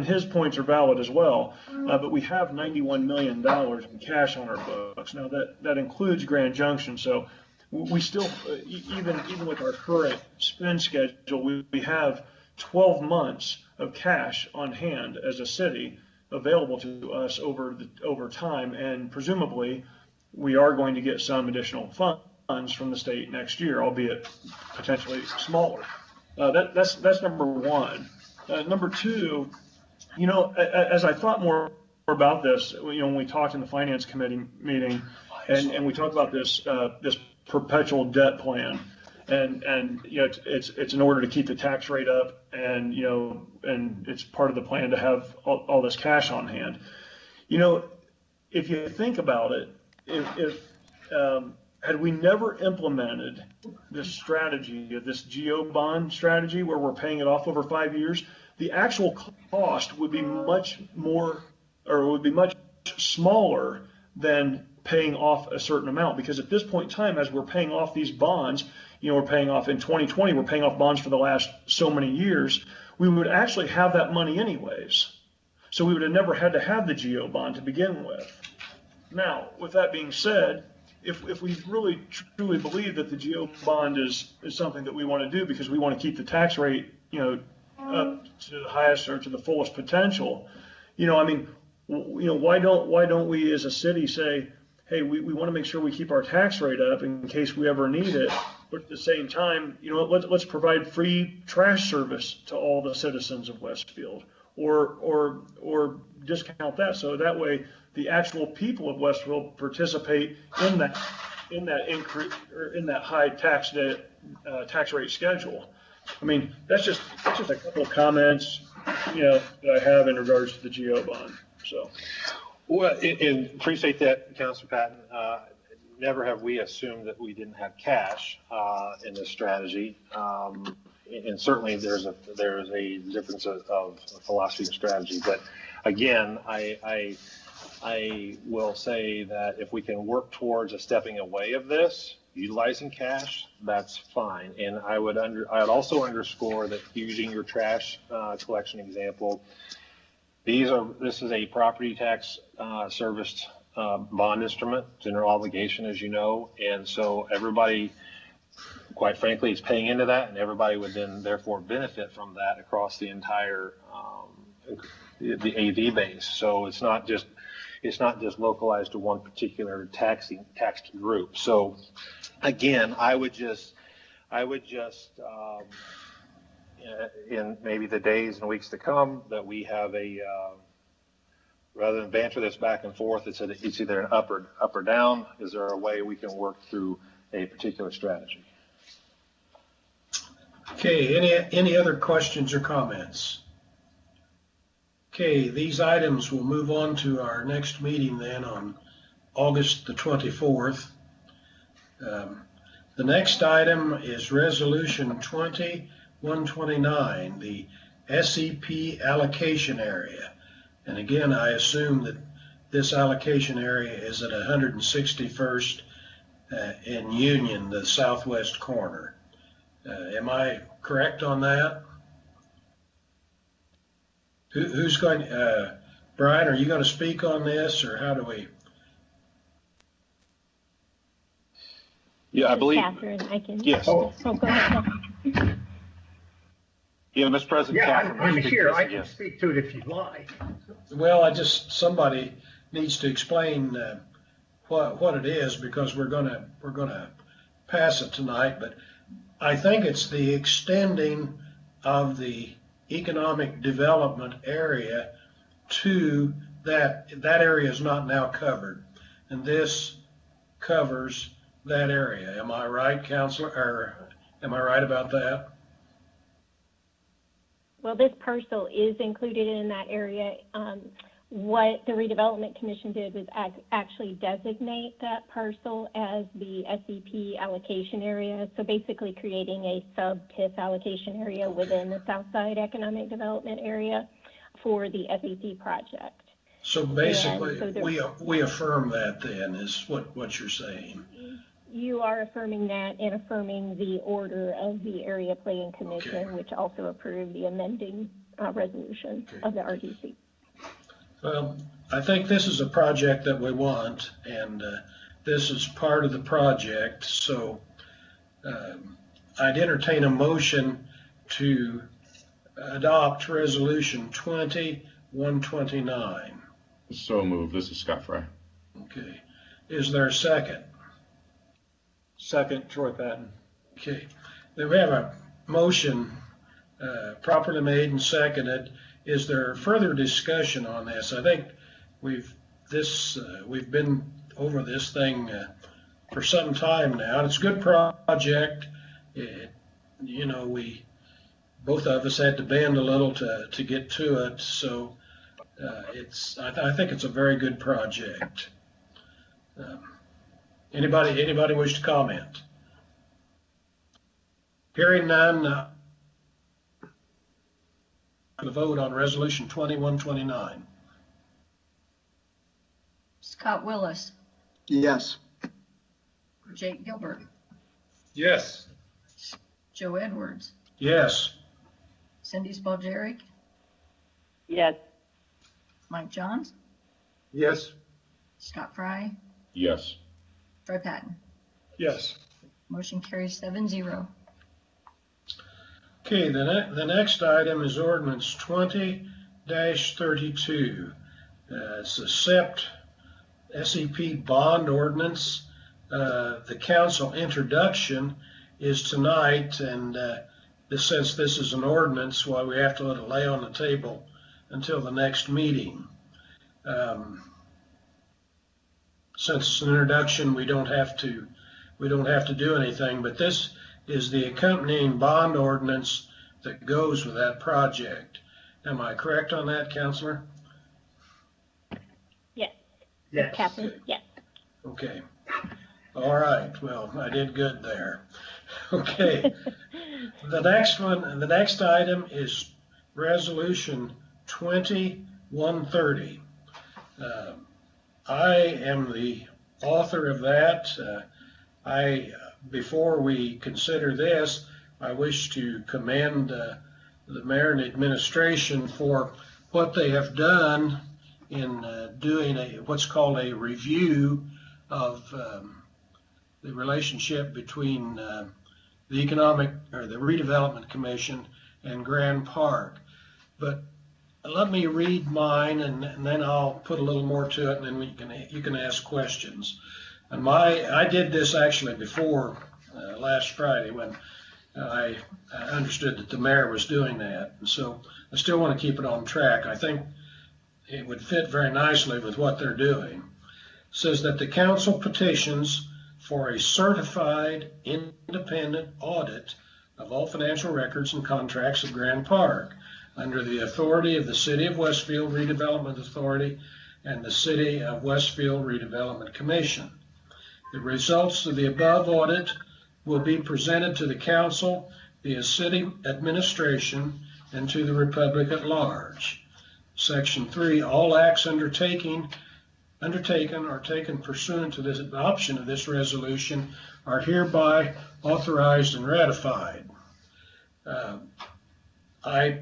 [SPEAKER 8] his points are valid as well. But we have $91 million in cash on our books now. That includes Grand Junction. So we still, even with our current spend schedule, we have 12 months of cash on hand as a city available to us over time, and presumably we are going to get some additional funds from the state next year, albeit potentially smaller. That's number one. Number two, as I thought more about this, when we talked in the finance committee meeting, and we talked about this perpetual debt plan. And it's in order to keep the tax rate up, and and it's part of the plan to have all this cash on hand. If you think about it, if had we never implemented this strategy of this GEO bond strategy where we're paying it off over 5 years, the actual cost would be much smaller than paying off a certain amount, because at this point in time, as we're paying off these bonds, we're paying off in 2020, we're paying off bonds for the last so many years, we would actually have that money anyways. So we would have never had to have the GO bond to begin with. Now, with that being said, if we really truly believe that the GO bond is something that we want to do because we want to keep the tax rate, up to the highest or to the fullest potential, why don't we as a city say, hey, we want to make sure we keep our tax rate up in case we ever need it, but at the same time, let's provide free trash service to all the citizens of Westfield, or discount that, so that way the actual people of Westfield participate in that increase or in that high tax rate schedule. I mean, that's just a couple of comments, that I have in regards to the GO bond. So.
[SPEAKER 13] Well, and appreciate that, Councilor Patton. Never have we assumed that we didn't have cash in this strategy, and certainly there's a difference of philosophy and strategy. But again, I will say that if we can work towards a stepping away of this, utilizing cash, that's fine. And I'd also underscore that using your trash collection example. This is a property tax serviced bond instrument, general obligation, as you know, and so everybody, quite frankly, is paying into that, and everybody would then therefore benefit from that across the entire the AV base. So it's not just localized to one particular taxed group. So again, I would just in maybe the days and weeks to come, that we have rather than banter this back and forth, it's either an up or down. Is there a way we can work through a particular strategy?
[SPEAKER 1] Okay, any other questions or comments? Okay, these items will move on to our next meeting then on August the 24th. The next item is Resolution 2129, the SEP allocation area. And again, I assume that this allocation area is at 161st in Union, the southwest corner. Am I correct on that? Who's going, Brian, are you going to speak on this, or how do we?
[SPEAKER 13] Yeah, I believe.
[SPEAKER 14] Catherine, I can.
[SPEAKER 13] Yes.
[SPEAKER 14] Oh, go ahead.
[SPEAKER 13] Yeah, Mr. President.
[SPEAKER 6] Yeah,
[SPEAKER 13] Catherine,
[SPEAKER 6] I'm here. I can
[SPEAKER 13] yes.
[SPEAKER 6] speak to it if you'd like.
[SPEAKER 1] Well, somebody needs to explain what it is, because we're gonna pass it tonight, but I think it's the extending of the economic development area to that area is not now covered, and this covers that area. Am I right, Counselor, or am I right about that?
[SPEAKER 14] Well, this parcel is included in that area. What the redevelopment commission did was actually designate that parcel as the SEP allocation area. So basically creating a sub-TIF allocation area within the Southside Economic Development Area for the SEC project.
[SPEAKER 1] So basically, we affirm that then, is what you're saying.
[SPEAKER 14] You are affirming that and affirming the order of the Area Planning Commission, okay, which also approved the amending resolution, okay, of the RDC.
[SPEAKER 1] Well, I think this is a project that we want, and this is part of the project. So I'd entertain a motion to adopt Resolution 2129.
[SPEAKER 7] So moved. This is Scott Fry.
[SPEAKER 1] Okay. Is there a second?
[SPEAKER 8] Second, Troy Patton.
[SPEAKER 1] Okay. Then we have a motion properly made and seconded. Is there further discussion on this? I think we've been over this thing for some time now. It's a good project. We both of us had to bend a little to get to it. So I think it's a very good project. Anybody wish to comment? Hearing none. The vote on Resolution 2129.
[SPEAKER 2] Scott Willis,
[SPEAKER 3] Yes.
[SPEAKER 2] Jake Gilbert,
[SPEAKER 6] Yes.
[SPEAKER 2] Joe Edwards,
[SPEAKER 1] Yes.
[SPEAKER 2] Cindy Spalgeric,
[SPEAKER 4] Yes.
[SPEAKER 2] Mike Johns,
[SPEAKER 6] Yes.
[SPEAKER 2] Scott Fry,
[SPEAKER 7] Yes.
[SPEAKER 2] Troy Patton.
[SPEAKER 8] Yes.
[SPEAKER 2] Motion carries 7-0.
[SPEAKER 1] Okay, the next item is ordinance 20-32. It's a SEP bond ordinance. The council introduction is tonight, and since this is an ordinance, well, we have to let it lay on the table until the next meeting. Since it's an introduction, we don't have to do anything, but this is the accompanying bond ordinance that goes with that project. Am I correct on that, Counselor?
[SPEAKER 14] Yes.
[SPEAKER 8] Yes.
[SPEAKER 14] Captain, yes.
[SPEAKER 1] Okay. All right. Well, I did good there. Okay. The next item is Resolution 2130. I am the author of that. Before we consider this, I wish to commend the mayor and administration for what they have done in doing what's called a review of the relationship between the Redevelopment Commission and Grand Park. But let me read mine, and then I'll put a little more to it, and then you can ask questions. And I did this actually before last Friday when I understood that the mayor was doing that. And so I still want to keep it on track. I think it would fit very nicely with what they're doing. It says that the council petitions for a certified independent audit of all financial records and contracts of Grand Park under the authority of the City of Westfield Redevelopment Authority and the City of Westfield Redevelopment Commission. The results of the above audit will be presented to the council, the city administration, and to the Republic at large. Section 3, all acts undertaken or taken pursuant to this adoption of this resolution are hereby authorized and ratified. I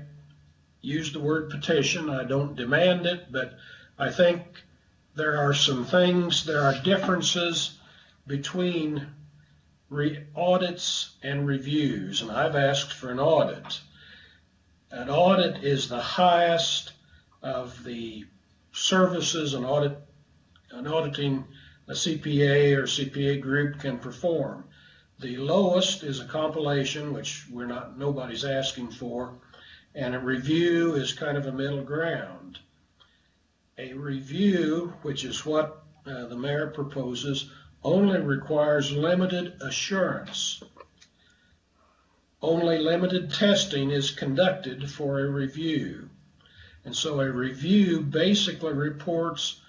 [SPEAKER 1] use the word petition. I don't demand it, but I think there are differences between audits and reviews, and I've asked for an audit. An audit is the highest of the services an auditing a CPA or CPA group can perform. The lowest is a compilation, which nobody's asking for, and a review is kind of a middle ground. A review, which is what the mayor proposes, only requires limited assurance. Only limited testing is conducted for a review. And so a review basically reports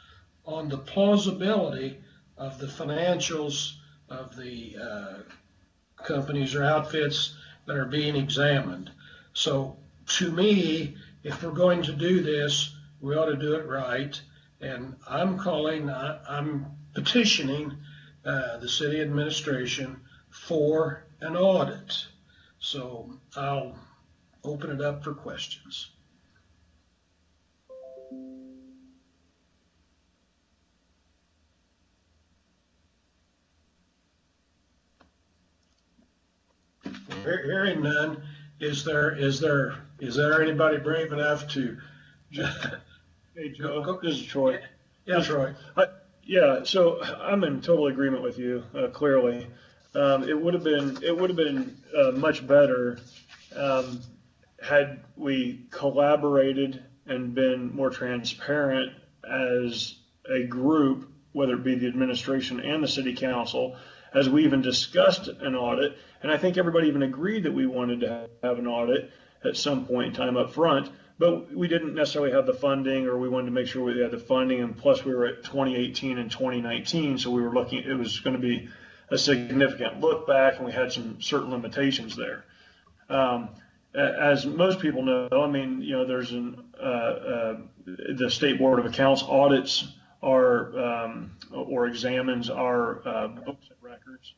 [SPEAKER 1] on the plausibility of the financials of the companies or outfits that are being examined. So to me, if we're going to do this, we ought to do it right. And I'm petitioning the city administration for an audit. So I'll open it up for questions. Hearing none, is there anybody brave enough to?
[SPEAKER 8] Hey, Joe, this is Troy.
[SPEAKER 1] Yeah, Troy.
[SPEAKER 8] Yeah, so I'm in total agreement with you, clearly. It would have been much better had we collaborated and been more transparent as a group, whether it be the administration and the city council, as we even discussed an audit. And I think everybody even agreed that we wanted to have an audit at some point in time up front, but we didn't necessarily have the funding, or we wanted to make sure we had the funding, and plus we were at 2018 and 2019, so we were looking, it was going to be a significant look back, and we had some certain limitations there. As most people know, I mean, you know, there's the State Board of Accounts audits or examines our books and records,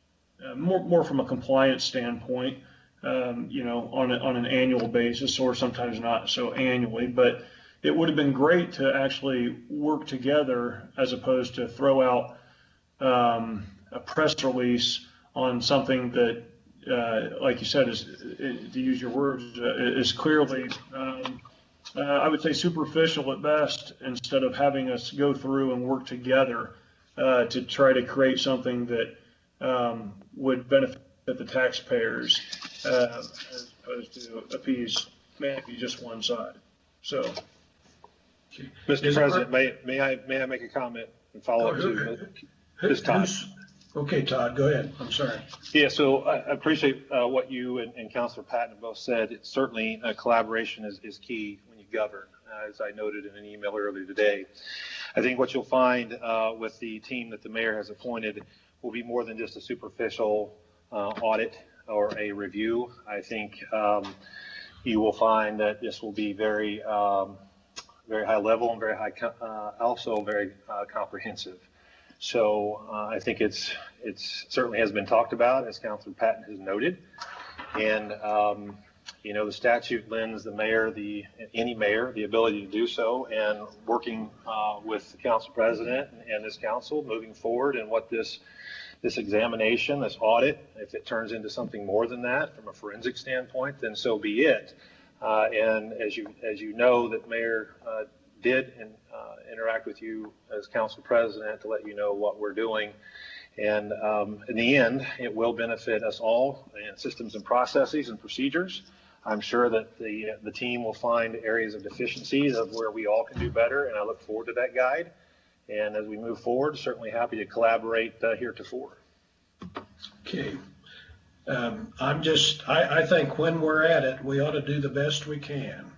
[SPEAKER 8] more from a compliance standpoint. on an annual basis, or sometimes not so annually. But it would have been great to actually work together as opposed to throw out a press release on something that, like you said, to use your words, is clearly, I would say, superficial at best, instead of having us go through and work together to try to create something that would benefit the taxpayers as opposed to appease maybe just one side. So,
[SPEAKER 13] Mr. President, may I make a comment and follow up to this Todd?
[SPEAKER 1] Okay, Todd, go ahead. I'm sorry.
[SPEAKER 13] Yeah, so I appreciate what you and Councilor Patton both said. It's certainly collaboration is key when you govern, as I noted in an email earlier today. I think what you'll find with the team that the mayor has appointed will be more than just a superficial audit or a review. I think you will find that this will be very high level and very high, also very comprehensive. So I think it's certainly has been talked about, as Councilor Patton has noted, and the statute lends the mayor, any mayor, the ability to do so, and working with the council president and this council moving forward, and what this examination, this audit, if it turns into something more than that from a forensic standpoint, then so be it. And as you know, that Mayor did interact with you as council president to let you know what we're doing. And in the end, it will benefit us all in systems and processes and procedures. I'm sure that the team will find areas of deficiencies of where we all can do better, and I look forward to that guide. And as we move forward, certainly happy to collaborate heretofore.
[SPEAKER 1] Okay. I think when we're at it, we ought to do the best we can.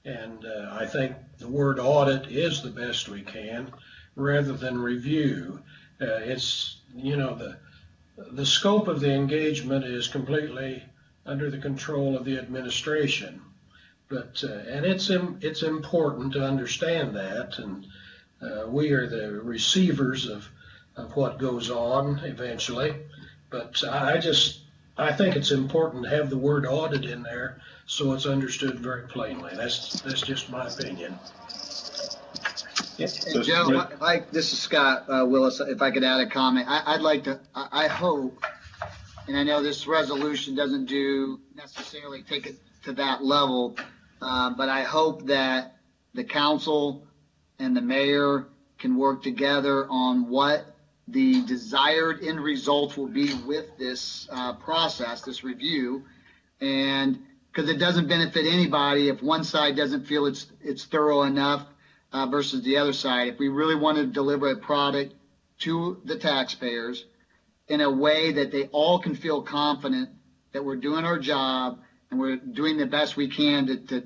[SPEAKER 1] And I think the word audit is the best we can rather than review. It's, the scope of the engagement is completely under the control of the administration. But, and it's important to understand that, and we are the receivers of what goes on eventually. But I think it's important to have the word audit in there so it's understood very plainly. That's just my opinion.
[SPEAKER 3] And Joe, this is Scott Willis. If I could add a comment, I'd like to, I hope, and I know this resolution doesn't necessarily take it to that level, but I hope that the council and the mayor can work together on what the desired end results will be with this process, this review, and because it doesn't benefit anybody if one side doesn't feel it's thorough enough versus the other side. If we really want to deliver a product to the taxpayers in a way that they all can feel confident that we're doing our job and we're doing the best we can to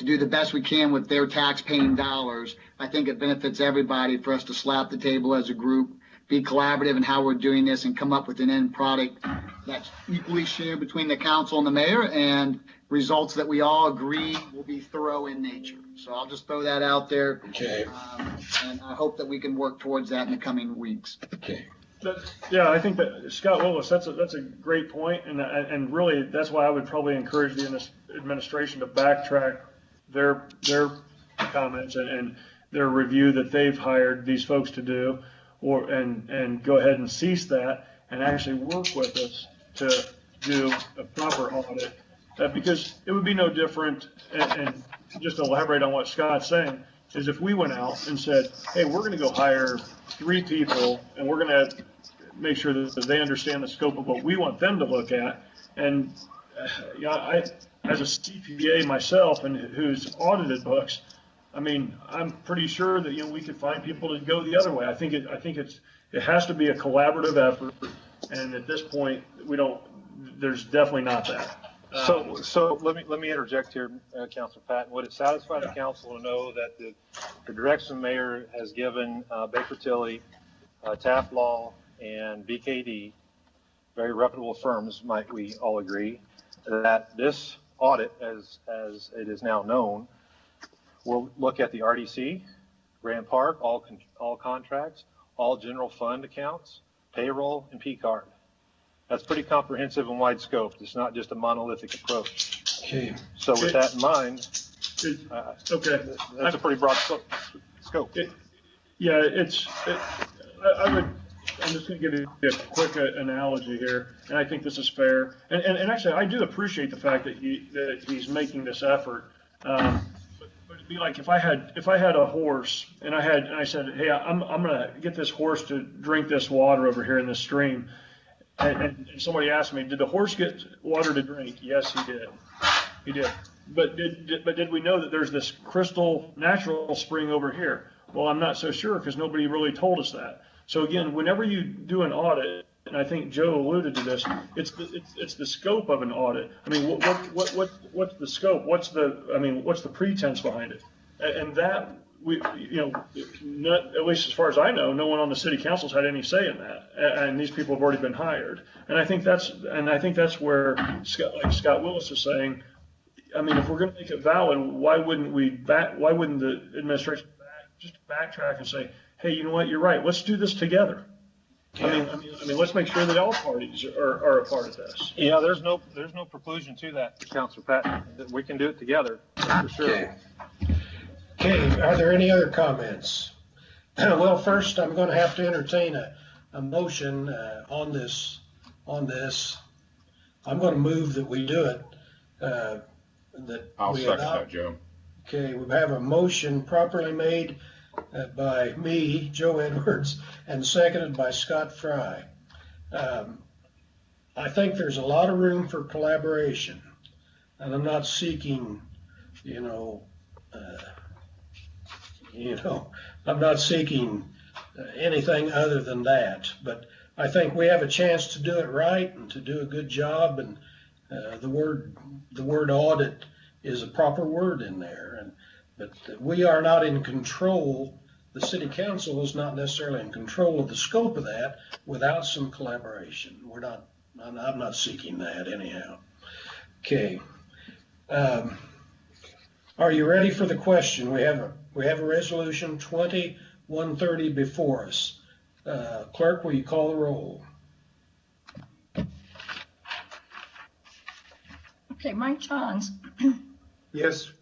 [SPEAKER 3] do the best we can with their tax-paying dollars, I think it benefits everybody for us to slap the table as a group, be collaborative in how we're doing this, and come up with an end product that's equally shared between the council and the mayor, and results that we all agree will be thorough in nature. So I'll just throw that out there.
[SPEAKER 1] Okay.
[SPEAKER 3] And I hope that we can work towards that in the coming weeks.
[SPEAKER 1] Okay.
[SPEAKER 8] Yeah, I think that Scott Willis, that's a great point, and really that's why I would probably encourage the administration to backtrack their comments and their review that they've hired these folks to do, and go ahead and cease that and actually work with us to do a proper audit, because it would be no different. And just to elaborate on what Scott's saying, is if we went out and said, hey, we're going to go hire 3 people and we're going to make sure that they understand the scope of what we want them to look at. And I, as a CPA myself and who's audited books, I mean, I'm pretty sure that we could find people to go the other way. I think it has to be a collaborative effort, and at this point, there's definitely not that.
[SPEAKER 13] So let me interject here, Councilor Patton. Would it satisfy the council to know that the direction the mayor has given Baker Tilly, Taft Law, and BKD, very reputable firms, might we all agree, that this audit, as it is now known, will look at the RDC, Grand Park, all contracts, all general fund accounts, payroll, and P-card. That's pretty comprehensive and wide scope. It's not just a monolithic approach.
[SPEAKER 1] Okay.
[SPEAKER 13] So with that in mind,
[SPEAKER 8] Okay.
[SPEAKER 13] that's a pretty broad scope.
[SPEAKER 8] Yeah, I'm just going to give you a quick analogy here, and I think this is fair. And actually, I do appreciate the fact that he's making this effort. But it'd be like if I had a horse and I said, hey, I'm going to get this horse to drink this water over here in this stream, and somebody asked me, did the horse get water to drink? Yes, he did. He did. But did we know that there's this crystal natural spring over here? Well, I'm not so sure because nobody really told us that. So again, whenever you do an audit, and I think Joe alluded to this, it's the scope of an audit. I mean, what's the scope? What's the pretense behind it? And that at least as far as I know, no one on the city council's had any say in that. And these people have already been hired. And I think that's where Scott Willis is saying, I mean, if we're going to make it valid, why wouldn't the administration just backtrack and say, hey, you know what, you're right, let's do this together. Yeah. I mean, let's make sure that all parties are a part of this.
[SPEAKER 13] Yeah, there's no preclusion to that, Councilor Patton. We can do it together, for sure.
[SPEAKER 1] Okay, are there any other comments? Well, first, I'm going to have to entertain a motion on this. I'm going to move that we do it.
[SPEAKER 7] I'll second that, Joe.
[SPEAKER 1] Okay, we have a motion properly made by me, Joe Edwards, and seconded by Scott Fry. I think there's a lot of room for collaboration, and I'm not seeking, I'm not seeking anything other than that. But I think we have a chance to do it right and to do a good job, and the word audit is a proper word in there. But we are not in control. The city council is not necessarily in control of the scope of that without some collaboration. I'm not seeking that anyhow. Okay. Are you ready for the question? We have a resolution 20-130 before us. Clerk, will you call the roll?
[SPEAKER 2] Okay, Mike Johns.
[SPEAKER 6] Yes.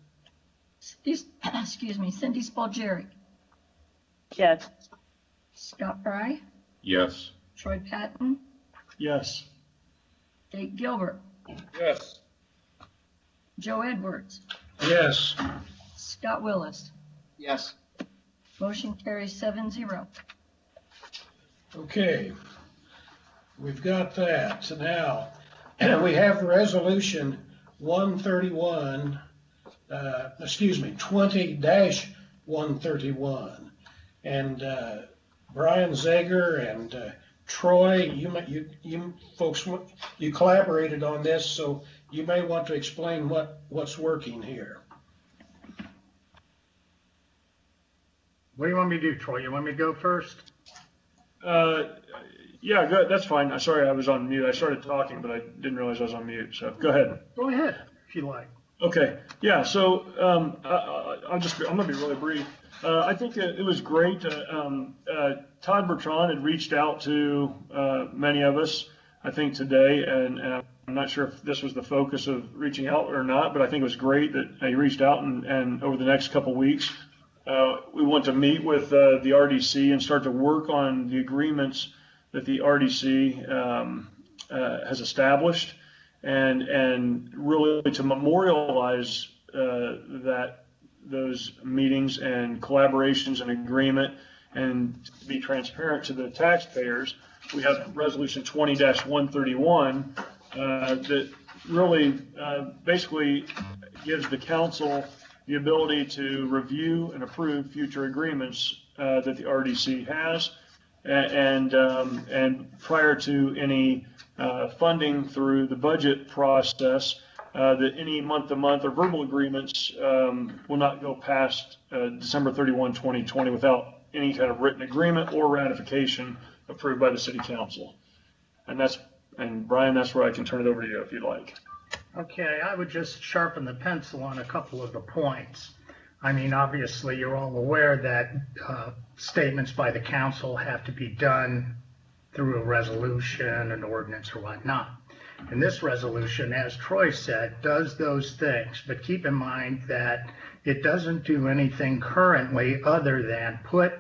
[SPEAKER 2] Excuse me, Cindy Spalgeri.
[SPEAKER 4] Yes.
[SPEAKER 2] Scott Fry.
[SPEAKER 7] Yes.
[SPEAKER 2] Troy Patton.
[SPEAKER 8] Yes.
[SPEAKER 2] Jake Gilbert.
[SPEAKER 6] Yes.
[SPEAKER 2] Joe Edwards.
[SPEAKER 1] Yes.
[SPEAKER 2] Scott Willis.
[SPEAKER 3] Yes.
[SPEAKER 2] Motion carries 7-0.
[SPEAKER 1] Okay. We've got that. So now we have resolution 20-131. And Brian Zager and Troy, you folks, you collaborated on this, so you may want to explain what's working here.
[SPEAKER 17] What do you want me to do, Troy? You want me to go first?
[SPEAKER 8] Yeah, good. That's fine. Sorry, I was on mute. I started talking, but I didn't realize I was on mute. So go ahead.
[SPEAKER 17] Go ahead, if you like.
[SPEAKER 8] Okay. Yeah. So I'm going to be really brief. I think it was great. Todd Bertrand had reached out to many of us, I think, today, and I'm not sure if this was the focus of reaching out or not, but I think it was great that he reached out, and over the next couple of weeks, we want to meet with the RDC and start to work on the agreements that the RDC has established, and really to memorialize those meetings and collaborations and agreement, and to be transparent to the taxpayers. We have resolution 20-131 that really basically gives the council the ability to review and approve future agreements that the RDC has, and prior to any funding through the budget process, that any month-to-month or verbal agreements will not go past December 31, 2020 without any kind of written agreement or ratification approved by the city council. And Brian, that's where I can turn it over to you if you'd like.
[SPEAKER 17] Okay, I would just sharpen the pencil on a couple of the points. I mean, obviously, you're all aware that statements by the council have to be done through a resolution, an ordinance, or whatnot. And this resolution, as Troy said, does those things, but keep in mind that it doesn't do anything currently other than put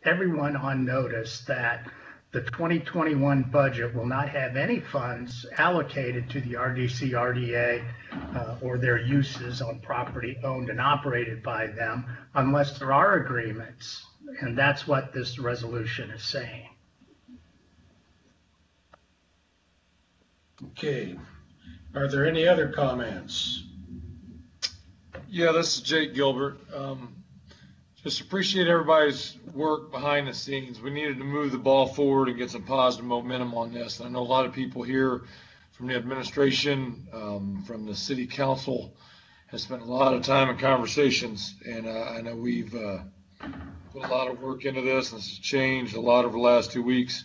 [SPEAKER 17] everyone on notice that the 2021 budget will not have any funds allocated to the RDC, RDA, or their uses on property owned and operated by them unless there are agreements. And that's what this resolution is saying.
[SPEAKER 1] Okay. Are there any other comments?
[SPEAKER 6] Yeah, this is Jake Gilbert. Just appreciate everybody's work behind the scenes. We needed to move the ball forward and get some positive momentum on this. I know a lot of people here from the administration, from the city council, has spent a lot of time and conversations, and I know we've put a lot of work into this, and this has changed a lot over the last 2 weeks.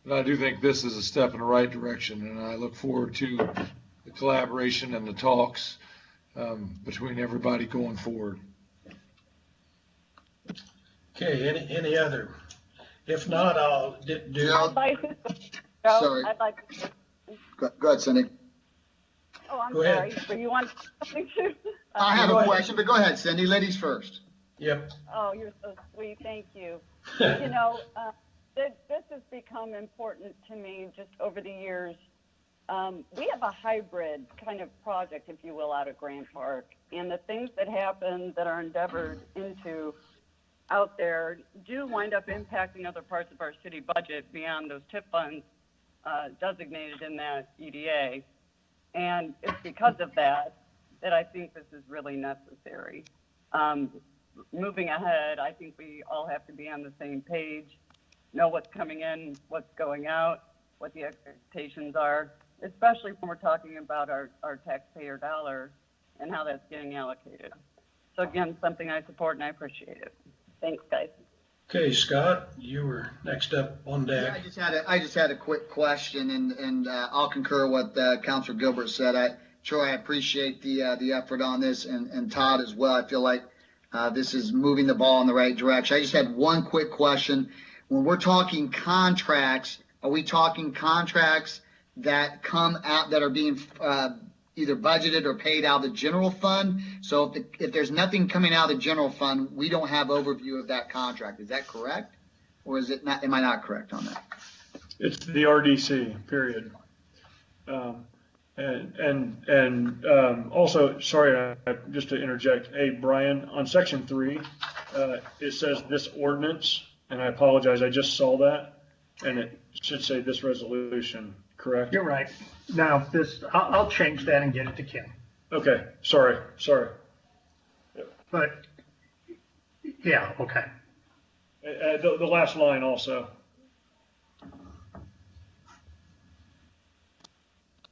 [SPEAKER 6] But I do think this is a step in the right direction, and I look forward to the collaboration and the talks between everybody going forward.
[SPEAKER 1] Okay, any other? If not, I'll do.
[SPEAKER 4] I'd like to
[SPEAKER 3] Sorry.
[SPEAKER 4] I'd like to.
[SPEAKER 3] Go ahead, Cindy.
[SPEAKER 4] Oh, I'm
[SPEAKER 1] Go
[SPEAKER 4] sorry.
[SPEAKER 1] ahead.
[SPEAKER 4] But you want something too?
[SPEAKER 3] I have a question, but go ahead, Cindy. Ladies first.
[SPEAKER 1] Yep.
[SPEAKER 4] Oh, you're so sweet. Thank you. You know, this has become important to me just over the years. We have a hybrid kind of project, if you will, out of Grant Park. And the things that happen that are endeavored into out there do wind up impacting other parts of our city budget beyond those TIP funds designated in that EDA. And it's because of that I think this is really necessary. Moving ahead, I think we all have to be on the same page, know what's coming in, what's going out, what the expectations are, especially when we're talking about our taxpayer dollar and how that's getting allocated. So again, something I support and I appreciate it. Thanks, guys.
[SPEAKER 1] Okay, Scott, you were next up on deck.
[SPEAKER 3] I just had a quick question, and I'll concur what Councilor Gilbert said. Troy, I appreciate the effort on this, and Todd as well. I feel like this is moving the ball in the right direction. I just had one quick question. When we're talking contracts, are we talking contracts that come out that are being either budgeted or paid out of the general fund? So if there's nothing coming out of the general fund, we don't have overview of that contract. Is that correct? Or is it not? Am I not correct on that?
[SPEAKER 8] It's the RDC, period. Also, sorry, just to interject. Hey, Brian, on section 3, it says this ordinance, and I apologize, I just saw that, and it should say this resolution, correct?
[SPEAKER 17] You're right. Now, I'll change that and get it to Kim.
[SPEAKER 8] Okay, sorry.
[SPEAKER 17] But, yeah, okay.
[SPEAKER 8] The last line also.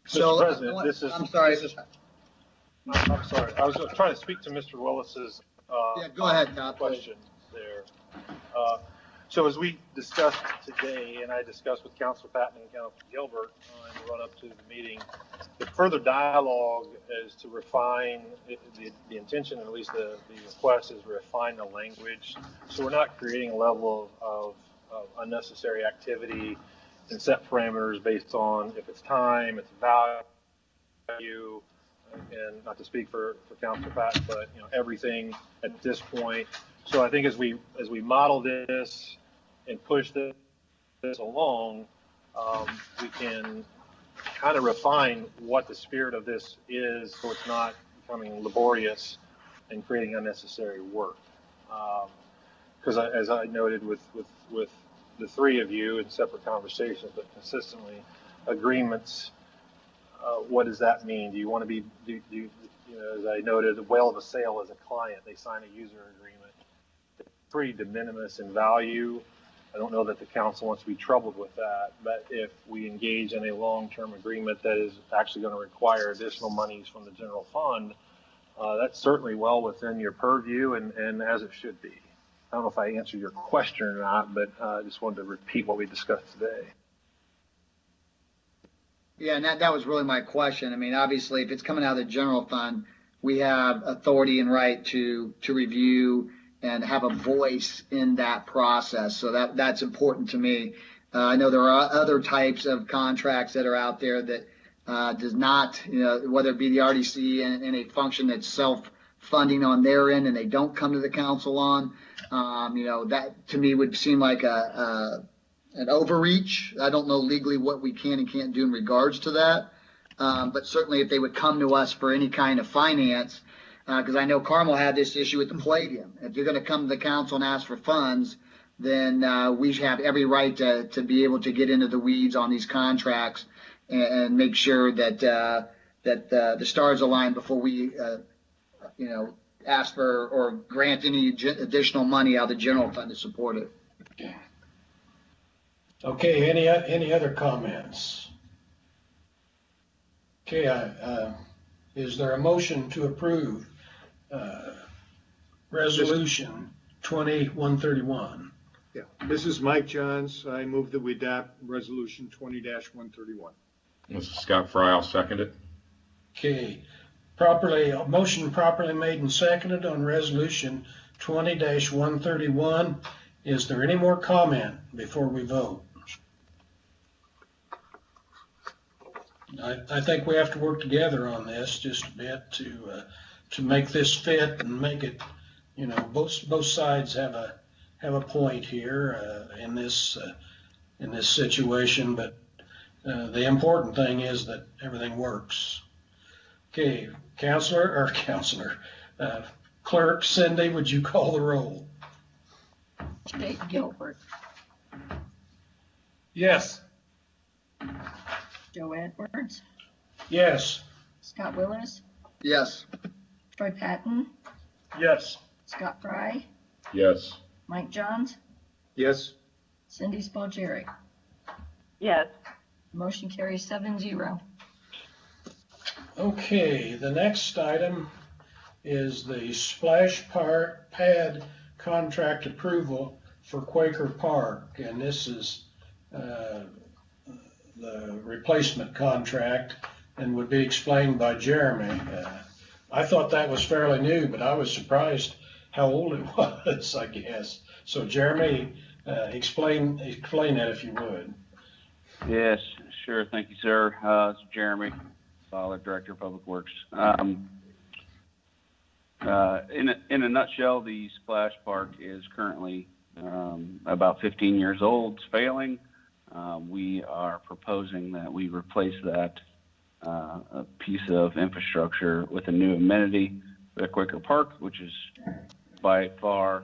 [SPEAKER 3] So,
[SPEAKER 13] Mr. President,
[SPEAKER 3] I'm sorry.
[SPEAKER 13] I'm sorry. I was trying to speak to Mr. Willis's
[SPEAKER 3] Yeah, go ahead, Todd.
[SPEAKER 13] question there. So as we discussed today, and I discussed with Councilor Patton and Councilor Gilbert in the run up to the meeting, the further dialogue is to refine the intention, and at least the request is refine the language. So we're not creating a level of unnecessary activity and set parameters based on if it's time, it's value, and not to speak for Councilor Patton, but everything at this point. So I think as we model this and push this along, we can kind of refine what the spirit of this is, so it's not becoming laborious and creating unnecessary work. Because as I noted with the three of you in separate conversations, but consistently, agreements. What does that mean? Do you want to be? As I noted, the whale of a sale is a client. They sign a user agreement. It's pretty de minimis in value. I don't know that the council wants to be troubled with that, but if we engage in a long-term agreement that is actually going to require additional monies from the general fund, that's certainly well within your purview and as it should be. I don't know if I answered your question or not, but I just wanted to repeat what we discussed today.
[SPEAKER 3] Yeah, and that was really my question. I mean, obviously, if it's coming out of the general fund, we have authority and right to review and have a voice in that process. So that's important to me. I know there are other types of contracts that are out there that does not, whether it be the RDC in a function that's self-funding on their end and they don't come to the council on, that to me would seem like an overreach. I don't know legally what we can and can't do in regards to that. But certainly if they would come to us for any kind of finance, because I know Carmel had this issue with the Palladium. If you're going to come to the council and ask for funds, then we have every right to be able to get into the weeds on these contracts and make sure that the stars align before we, ask for or grant any additional money out of the general fund to support it.
[SPEAKER 1] Okay, any other comments? Okay, is there a motion to approve Resolution 2131?
[SPEAKER 8] Yeah, this is Mike Johns. I move that we adopt Resolution 20-131.
[SPEAKER 7] This is Scott Fry. I'll second it.
[SPEAKER 1] Okay, motion properly made and seconded on Resolution 20-131. Is there any more comment before we vote? I think we have to work together on this just a bit to make this fit and make it, both sides have a point here in this situation, but the important thing is that everything works. Okay, Clerk Cindy, would you call the roll?
[SPEAKER 2] Jake Gilbert,
[SPEAKER 6] Yes.
[SPEAKER 2] Joe Edwards,
[SPEAKER 1] Yes.
[SPEAKER 2] Scott Willis,
[SPEAKER 3] Yes.
[SPEAKER 2] Troy Patton,
[SPEAKER 8] Yes.
[SPEAKER 2] Scott Fry,
[SPEAKER 7] Yes.
[SPEAKER 2] Mike Johns,
[SPEAKER 8] Yes.
[SPEAKER 2] Cindy Spalgeri.
[SPEAKER 4] Yes.
[SPEAKER 2] Motion carries 7-0.
[SPEAKER 1] Okay, the next item is the splash pad contract approval for Quaker Park, and this is the replacement contract and would be explained by Jeremy. I thought that was fairly new, but I was surprised how old it was, I guess. So Jeremy, explain that if you would.
[SPEAKER 16] Yes, sure. Thank you, sir. It's Jeremy, Solid, Director of Public Works. In a nutshell, the splash park is currently about 15 years old. It's failing. We are proposing that we replace that piece of infrastructure with a new amenity at Quaker Park, which is by far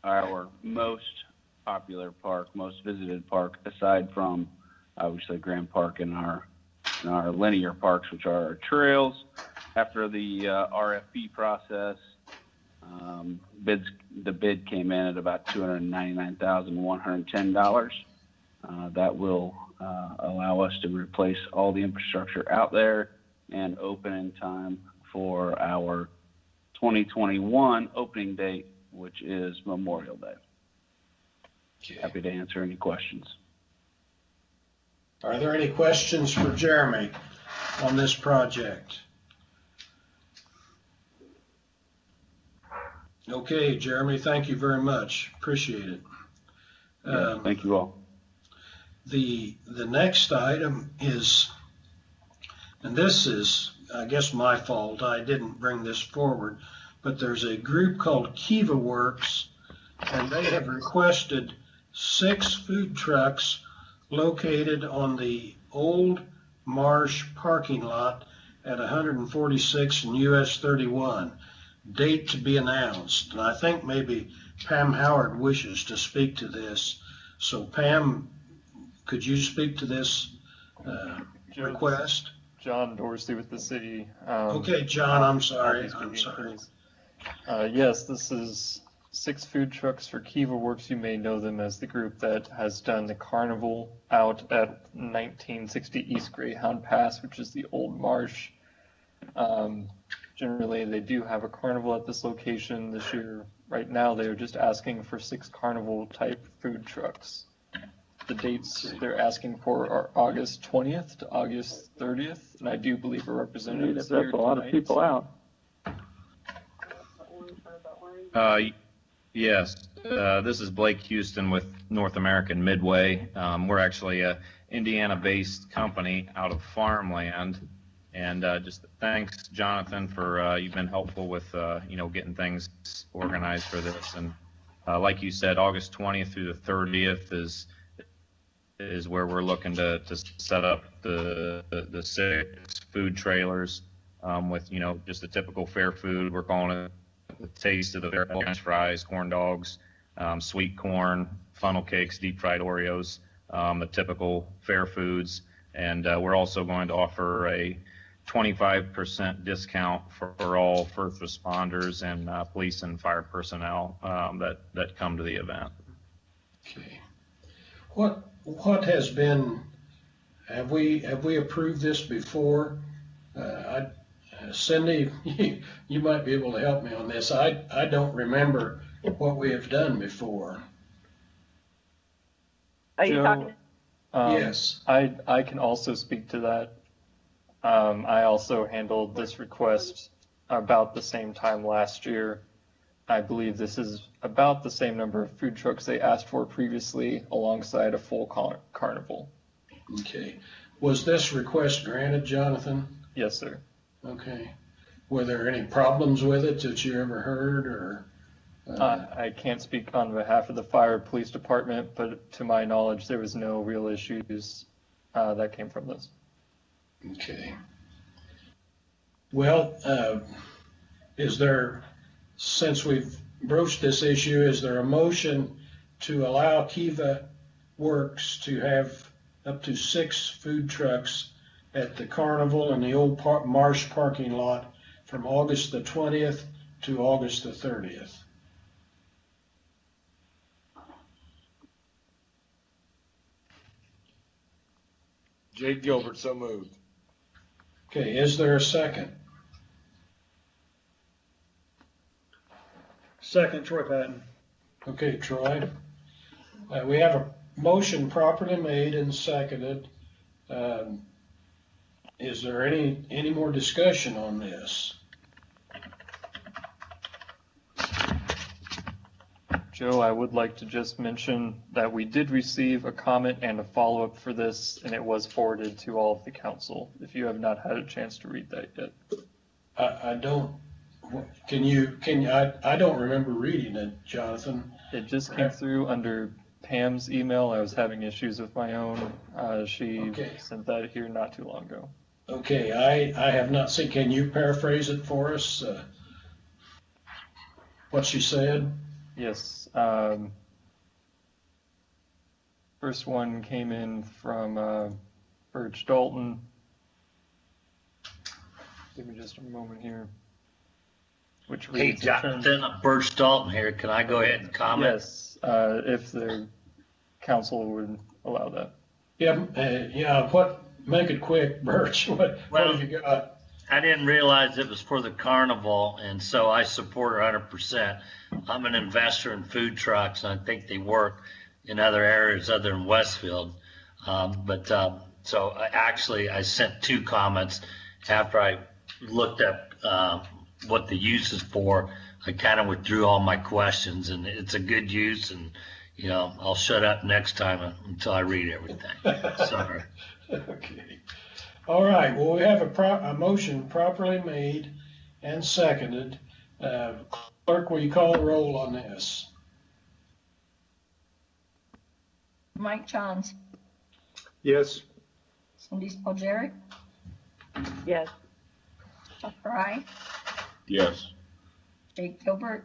[SPEAKER 16] our most popular park, most visited park, aside from obviously Grand Park and our linear parks, which are our trails. After the RFP process, the bid came in at about $299,110. That will allow us to replace all the infrastructure out there and open in time for our 2021 opening date, which is Memorial Day.
[SPEAKER 1] Okay.
[SPEAKER 16] Happy to answer any questions.
[SPEAKER 1] Are there any questions for Jeremy on this project? Okay, Jeremy, thank you very much. Appreciate it.
[SPEAKER 16] Thank you all.
[SPEAKER 1] The next item is, and this is, I guess, my fault. I didn't bring this forward, but there's a group called Kiva Works, and they have requested 6 food trucks located on the Old Marsh parking lot at 146 and US 31. Date to be announced. And I think maybe Pam Howard wishes to speak to this. So Pam, could you speak to this request?
[SPEAKER 18] John Dorsey with the city.
[SPEAKER 1] Okay, John, I'm sorry.
[SPEAKER 18] Yes, this is 6 food trucks for Kiva Works. You may know them as the group that has done the carnival out at 1960 East Greyhound Pass, which is the Old Marsh. Generally, they do have a carnival at this location this year. Right now, they are just asking for 6 carnival-type food trucks. The dates they're asking for are August 20th to August 30th, and I do believe a representative is here
[SPEAKER 16] That's a lot of
[SPEAKER 18] tonight.
[SPEAKER 16] people out.
[SPEAKER 19] Yes, this is Blake Houston with North American Midway. We're actually a Indiana-based company out of farmland, and just thanks, Jonathan, for you've been helpful with getting things organized for this. And like you said, August 20th through the 30th is where we're looking to set up the 6 food trailers with just the typical fair food. We're calling it the taste of the fair: French fries, corn dogs, sweet corn, funnel cakes, deep fried Oreos, the typical fair foods. And we're also going to offer a 25% discount for all first responders and police and fire personnel that come to the event.
[SPEAKER 1] Okay. What has been, have we approved this before? Cindy, you might be able to help me on this. I don't remember what we have done before.
[SPEAKER 4] Are you
[SPEAKER 18] Joe,
[SPEAKER 4] talking?
[SPEAKER 1] Yes.
[SPEAKER 18] I can also speak to that. I also handled this request about the same time last year. I believe this is about the same number of food trucks they asked for previously, alongside a full carnival.
[SPEAKER 1] Okay. Was this request granted, Jonathan?
[SPEAKER 18] Yes, sir.
[SPEAKER 1] Okay. Were there any problems with it that you ever heard, or?
[SPEAKER 18] I can't speak on behalf of the fire police department, but to my knowledge, there was no real issues that came from this.
[SPEAKER 1] Okay. Well, is there, since we've broached this issue, is there a motion to allow Kiva Works to have up to 6 food trucks at the carnival and the old Marsh parking lot from August the 20th to August the 30th?
[SPEAKER 6] Jake Gilbert, so moved.
[SPEAKER 1] Okay, is there a second?
[SPEAKER 8] Second, Troy Patton.
[SPEAKER 1] Okay, Troy. We have a motion properly made and seconded. Is there any more discussion on this?
[SPEAKER 18] Joe, I would like to just mention that we did receive a comment and a follow-up for this, and it was forwarded to all of the council, if you have not had a chance to read that yet.
[SPEAKER 1] I don't, I don't remember reading it, Jonathan.
[SPEAKER 18] It just came through under Pam's email. I was having issues with my own. She sent that here not too long ago.
[SPEAKER 1] Okay, I have not seen, can you paraphrase it for us? What she said?
[SPEAKER 18] Yes. First one came in from Birch Dalton. Give me just a moment here. Which
[SPEAKER 11] Hey,
[SPEAKER 18] reads,
[SPEAKER 11] Jonathan, Birch Dalton here. Can I go ahead and comment?
[SPEAKER 18] Yes, if the council would allow that.
[SPEAKER 1] Yeah, make it quick, Birch. What have you got?
[SPEAKER 11] I didn't realize it was for the carnival, and so I support her 100%. I'm an investor in food trucks, and I think they work in other areas other than Westfield. So I sent 2 comments after I looked up what the use is for. I kind of withdrew all my questions, and it's a good use, and I'll shut up next time until I read everything. Sorry.
[SPEAKER 1] Okay. All right. Well, we have a motion properly made and seconded. Clerk, will you call the roll on this?
[SPEAKER 2] Mike Johns,
[SPEAKER 8] Yes.
[SPEAKER 2] Cindy Spalgeric,
[SPEAKER 4] Yes.
[SPEAKER 2] Chuck Fry,
[SPEAKER 7] Yes.
[SPEAKER 2] Jake Gilbert,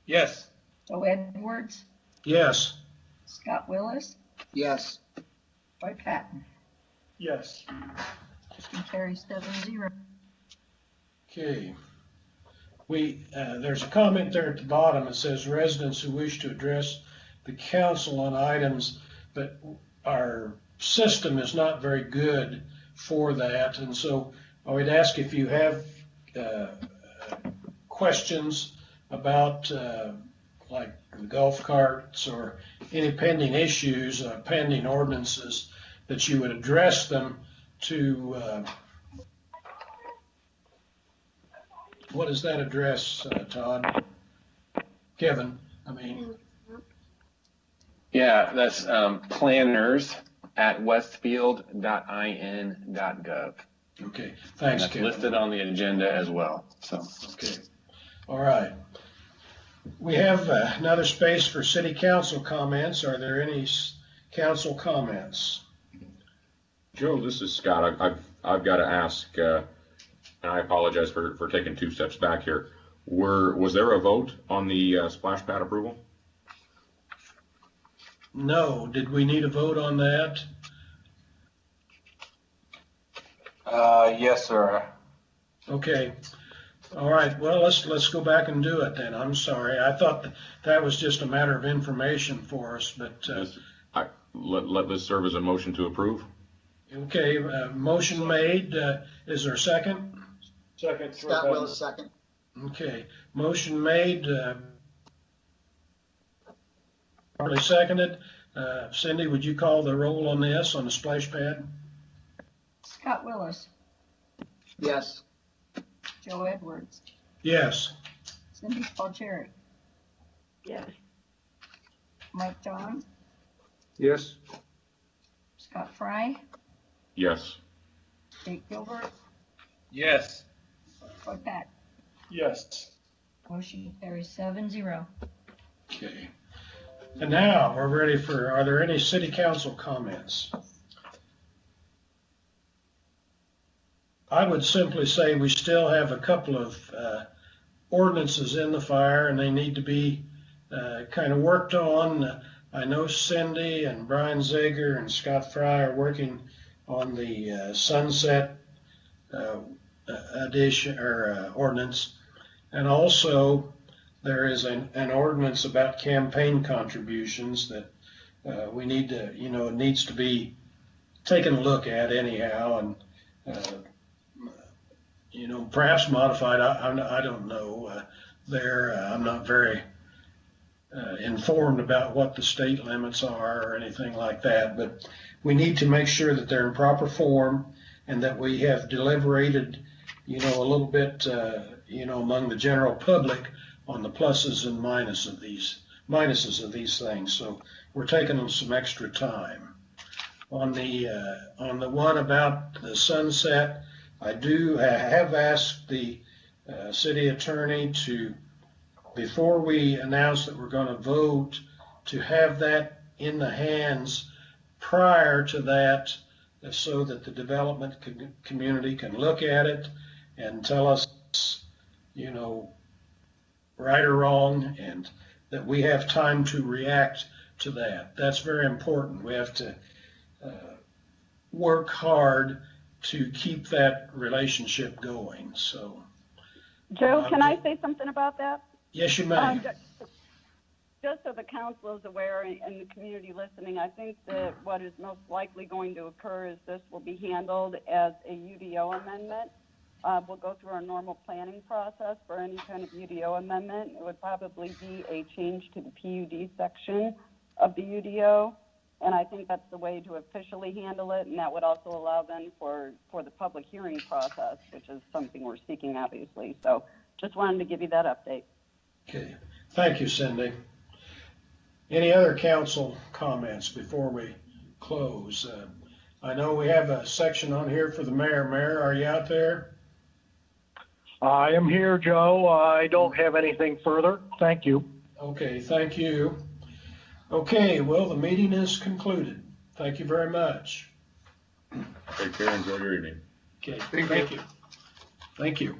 [SPEAKER 8] Yes.
[SPEAKER 2] Joe Edwards,
[SPEAKER 1] Yes.
[SPEAKER 2] Scott Willis,
[SPEAKER 3] Yes.
[SPEAKER 2] Troy Patton.
[SPEAKER 8] Yes.
[SPEAKER 2] Motion carries 7-0.
[SPEAKER 1] Okay. There's a comment there at the bottom that says residents who wish to address the council on items, but our system is not very good for that. And so I would ask if you have questions about like the golf carts or any pending issues, pending ordinances, that you would address them to, what is that address, Todd? Kevin, I mean,
[SPEAKER 12] Yeah, that's planners@westfield.in.gov.
[SPEAKER 1] okay,
[SPEAKER 12] And
[SPEAKER 1] thanks,
[SPEAKER 12] that's
[SPEAKER 1] Kevin.
[SPEAKER 12] listed on the agenda as well, so.
[SPEAKER 1] Okay, all right. We have another space for city council comments. Are there any council comments?
[SPEAKER 7] Joe, this is Scott. I've got to ask, and I apologize for taking 2 steps back here. Was there a vote on the splash pad approval?
[SPEAKER 1] No. Did we need a vote on that?
[SPEAKER 13] Yes, sir.
[SPEAKER 1] Okay. All right. Well, let's go back and do it then. I'm sorry. I thought that was just a matter of information for us, but
[SPEAKER 7] Let this serve as a motion to approve.
[SPEAKER 1] okay. Motion made. Is there a second?
[SPEAKER 8] Second.
[SPEAKER 3] Scott Willis, second.
[SPEAKER 1] Okay. Motion made. Probably seconded. Cindy, would you call the roll on this on the splash pad?
[SPEAKER 2] Scott Willis,
[SPEAKER 3] Yes.
[SPEAKER 2] Joe Edwards,
[SPEAKER 1] Yes.
[SPEAKER 2] Cindy Spalcheri,
[SPEAKER 14] Yes.
[SPEAKER 2] Mike John,
[SPEAKER 8] Yes.
[SPEAKER 2] Scott Fry,
[SPEAKER 7] Yes.
[SPEAKER 2] Jake Gilbert,
[SPEAKER 11] Yes.
[SPEAKER 2] Troy Pack.
[SPEAKER 8] Yes.
[SPEAKER 2] Motion carries 7-0.
[SPEAKER 1] Okay. And now we're ready for, are there any city council comments? I would simply say we still have a couple of ordinances in the fire and they need to be kind of worked on. I know Cindy and Brian Zager and Scott Fry are working on the sunset addition or ordinance. And also there is an ordinance about campaign contributions that we need to, it needs to be taken a look at anyhow, and perhaps modified. I don't know. I'm not very informed about what the state limits are or anything like that, but we need to make sure that they're in proper form and that we have deliberated, a little bit, among the general public on the pluses and minuses of these things. So we're taking them some extra time. On the one about the sunset, I have asked the city attorney to, before we announce that we're going to vote, to have that in the hands prior to that, so that the development community can look at it and tell us, right or wrong, and that we have time to react to that. That's very important. We have to work hard to keep that relationship going. So,
[SPEAKER 4] Joe, can I say something about that?
[SPEAKER 1] yes, you may.
[SPEAKER 4] Just so the council is aware and the community listening, I think that what is most likely going to occur is this will be handled as a UDO amendment. We'll go through our normal planning process for any kind of UDO amendment. It would probably be a change to the PUD section of the UDO, and I think that's the way to officially handle it, and that would also allow then for the public hearing process, which is something we're seeking, obviously. So just wanted to give you that update.
[SPEAKER 1] Okay. Thank you, Cindy. Any other council comments before we close? I know we have a section on here for the mayor. Mayor, are you out there?
[SPEAKER 20] I am here, Joe. I don't have anything further. Thank you.
[SPEAKER 1] Okay, thank you. Okay, well, the meeting is concluded. Thank you very much.
[SPEAKER 7] Take care. Enjoy your evening.
[SPEAKER 1] Okay, thank you. Thank you.